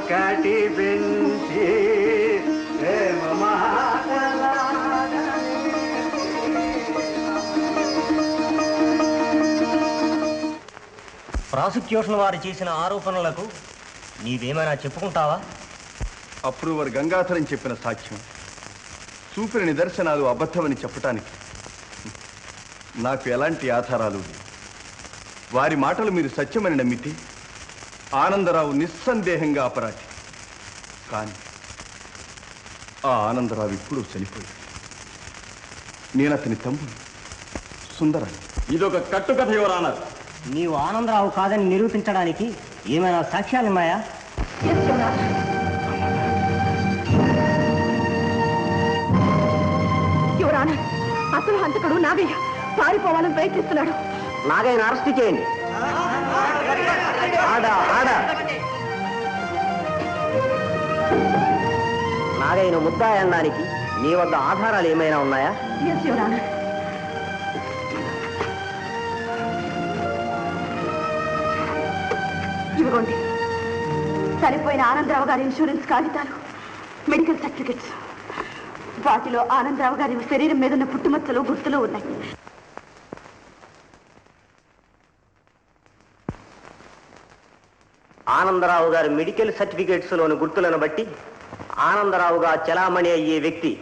కటి పెంచి ప్రాసిక్యూషన్ వారు చేసిన ఆరోపణలకు నీవేమైనా చెప్పుకుంటావా? అప్రూవర్ గంగాధరం చెప్పిన సాక్ష్యం, చూపిన నిదర్శనాలు అబద్ధమని చెప్పటానికి నాకు ఎలాంటి ఆధారాలు లేవు. వారి మాటలు మీరు సత్యమని నమ్మితే ఆనందరావు నిస్సందేహంగా అపరాధి. కానీ ఆ ఆనందరావు ఇప్పుడు చనిపోయాడు. నేను అతని తమ్ముడు సుందరాన్ని. ఇదొక కట్టుకథ యువర్ ఆనర్. నీవు ఆనందరావు కాదని నిరూపించడానికి ఏమైనా సాక్ష్యాలున్నాయా? యువరానర్, అసలు హంతకుడు నాగయ్య పారిపోవాలని ప్రయత్నిస్తున్నాడు. నాగయ్యను అరెస్ట్ చేయండి. నాగయ్యను ముద్దాయి అనడానికి నీ వద్ద ఆధారాలు ఏమైనా ఉన్నాయా? Yes your honour. ఇవ్వండి. చనిపోయిన ఆనందరావు గారి ఇన్సూరెన్స్ కాగితాలు, మెడికల్ సర్టిఫికెట్స్. వాటిలో ఆనందరావు గారి శరీరం మీద ఉన్న పుట్టుమచ్చలు గుర్తులు ఉన్నాయి. ఆనందరావు గారి మెడికల్ సర్టిఫికేట్స్ లోని గుర్తులను బట్టి ఆనందరావుగా చలామణి అయ్యే వ్యక్తి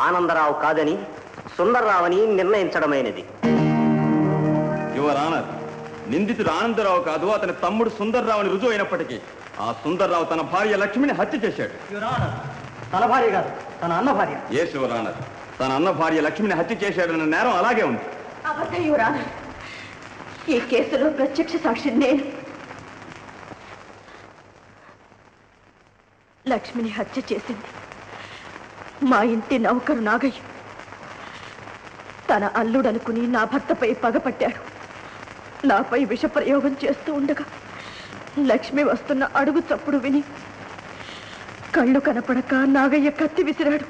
ఆనందరావు కాదని సుందర్రావుని నిర్ణయించడమైనది. యువర్ ఆనర్, నిందితుడు ఆనందరావు కాదు, అతని తమ్ముడు సుందర్రావుని రుజువు అయినప్పటికీ ఆ సుందర్రావు తన భార్య లక్ష్మిని హత్య చేశాడు. తన భార్య కాదు, తన అన్న భార్య. ఎస్ యువర్ ఆనర్, తన అన్న భార్య లక్ష్మిని హత్య చేశాడన్న నేరం అలాగే ఉంది. అబద్ధం యువర్ ఆనర్. ఈ కేసులో ప్రత్యక్ష సాక్షి నేను. లక్ష్మిని హత్య చేసింది మా ఇంటి నౌకరు నాగయ్య. తన అల్లుడనుకుని నా భర్తపై పగపట్టాడు. నాపై విషప్రయోగం చేస్తూ ఉండగా లక్ష్మి వస్తున్న అడుగు చప్పుడు విని కళ్ళు కనపడక నాగయ్య కత్తి విసిరాడు.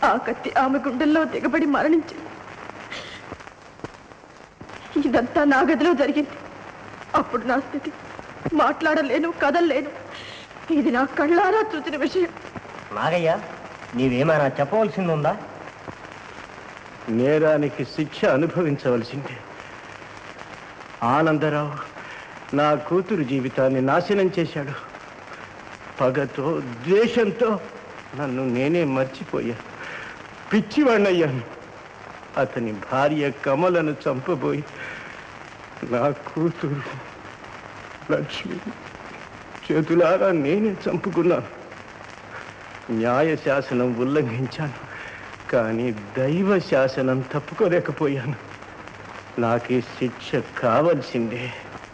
ఆ కత్తి ఆమె గుండెల్లో దిగబడి మరణించింది. ఇదంతా నా గదిలో జరిగింది. అప్పుడు నా స్థితి మాట్లాడలేను, కదలలేను. ఇది నా కళ్ళారా చూసిన విషయం. నాగయ్య, నీవేమైనా చెప్పవలసిందుందా? నేరానికి శిక్ష అనుభవించవలసిందే. ఆనందరావు నా కూతురు జీవితాన్ని నాశనం చేశాడు. పగతో, ద్వేషంతో నన్ను నేనే మర్చిపోయాను. పిచ్చివాణ్ణయ్యాను. అతని భార్య కమలను చంపబోయి నా కూతురు లక్ష్మి చేతులారా నేనే చంపుకున్నాను. న్యాయ శాసనం ఉల్లంఘించాను, కానీ దైవ శాసనం తప్పుకోలేకపోయాను. నాకే శిక్ష కావలసిందే.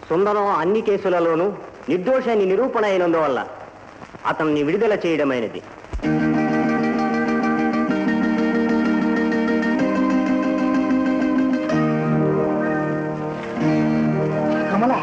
సుందరం అన్ని కేసులలోనూ నిర్దోషాన్ని నిరూపణ అయినందువల్ల అతన్ని విడుదల చేయడమైనది. కమల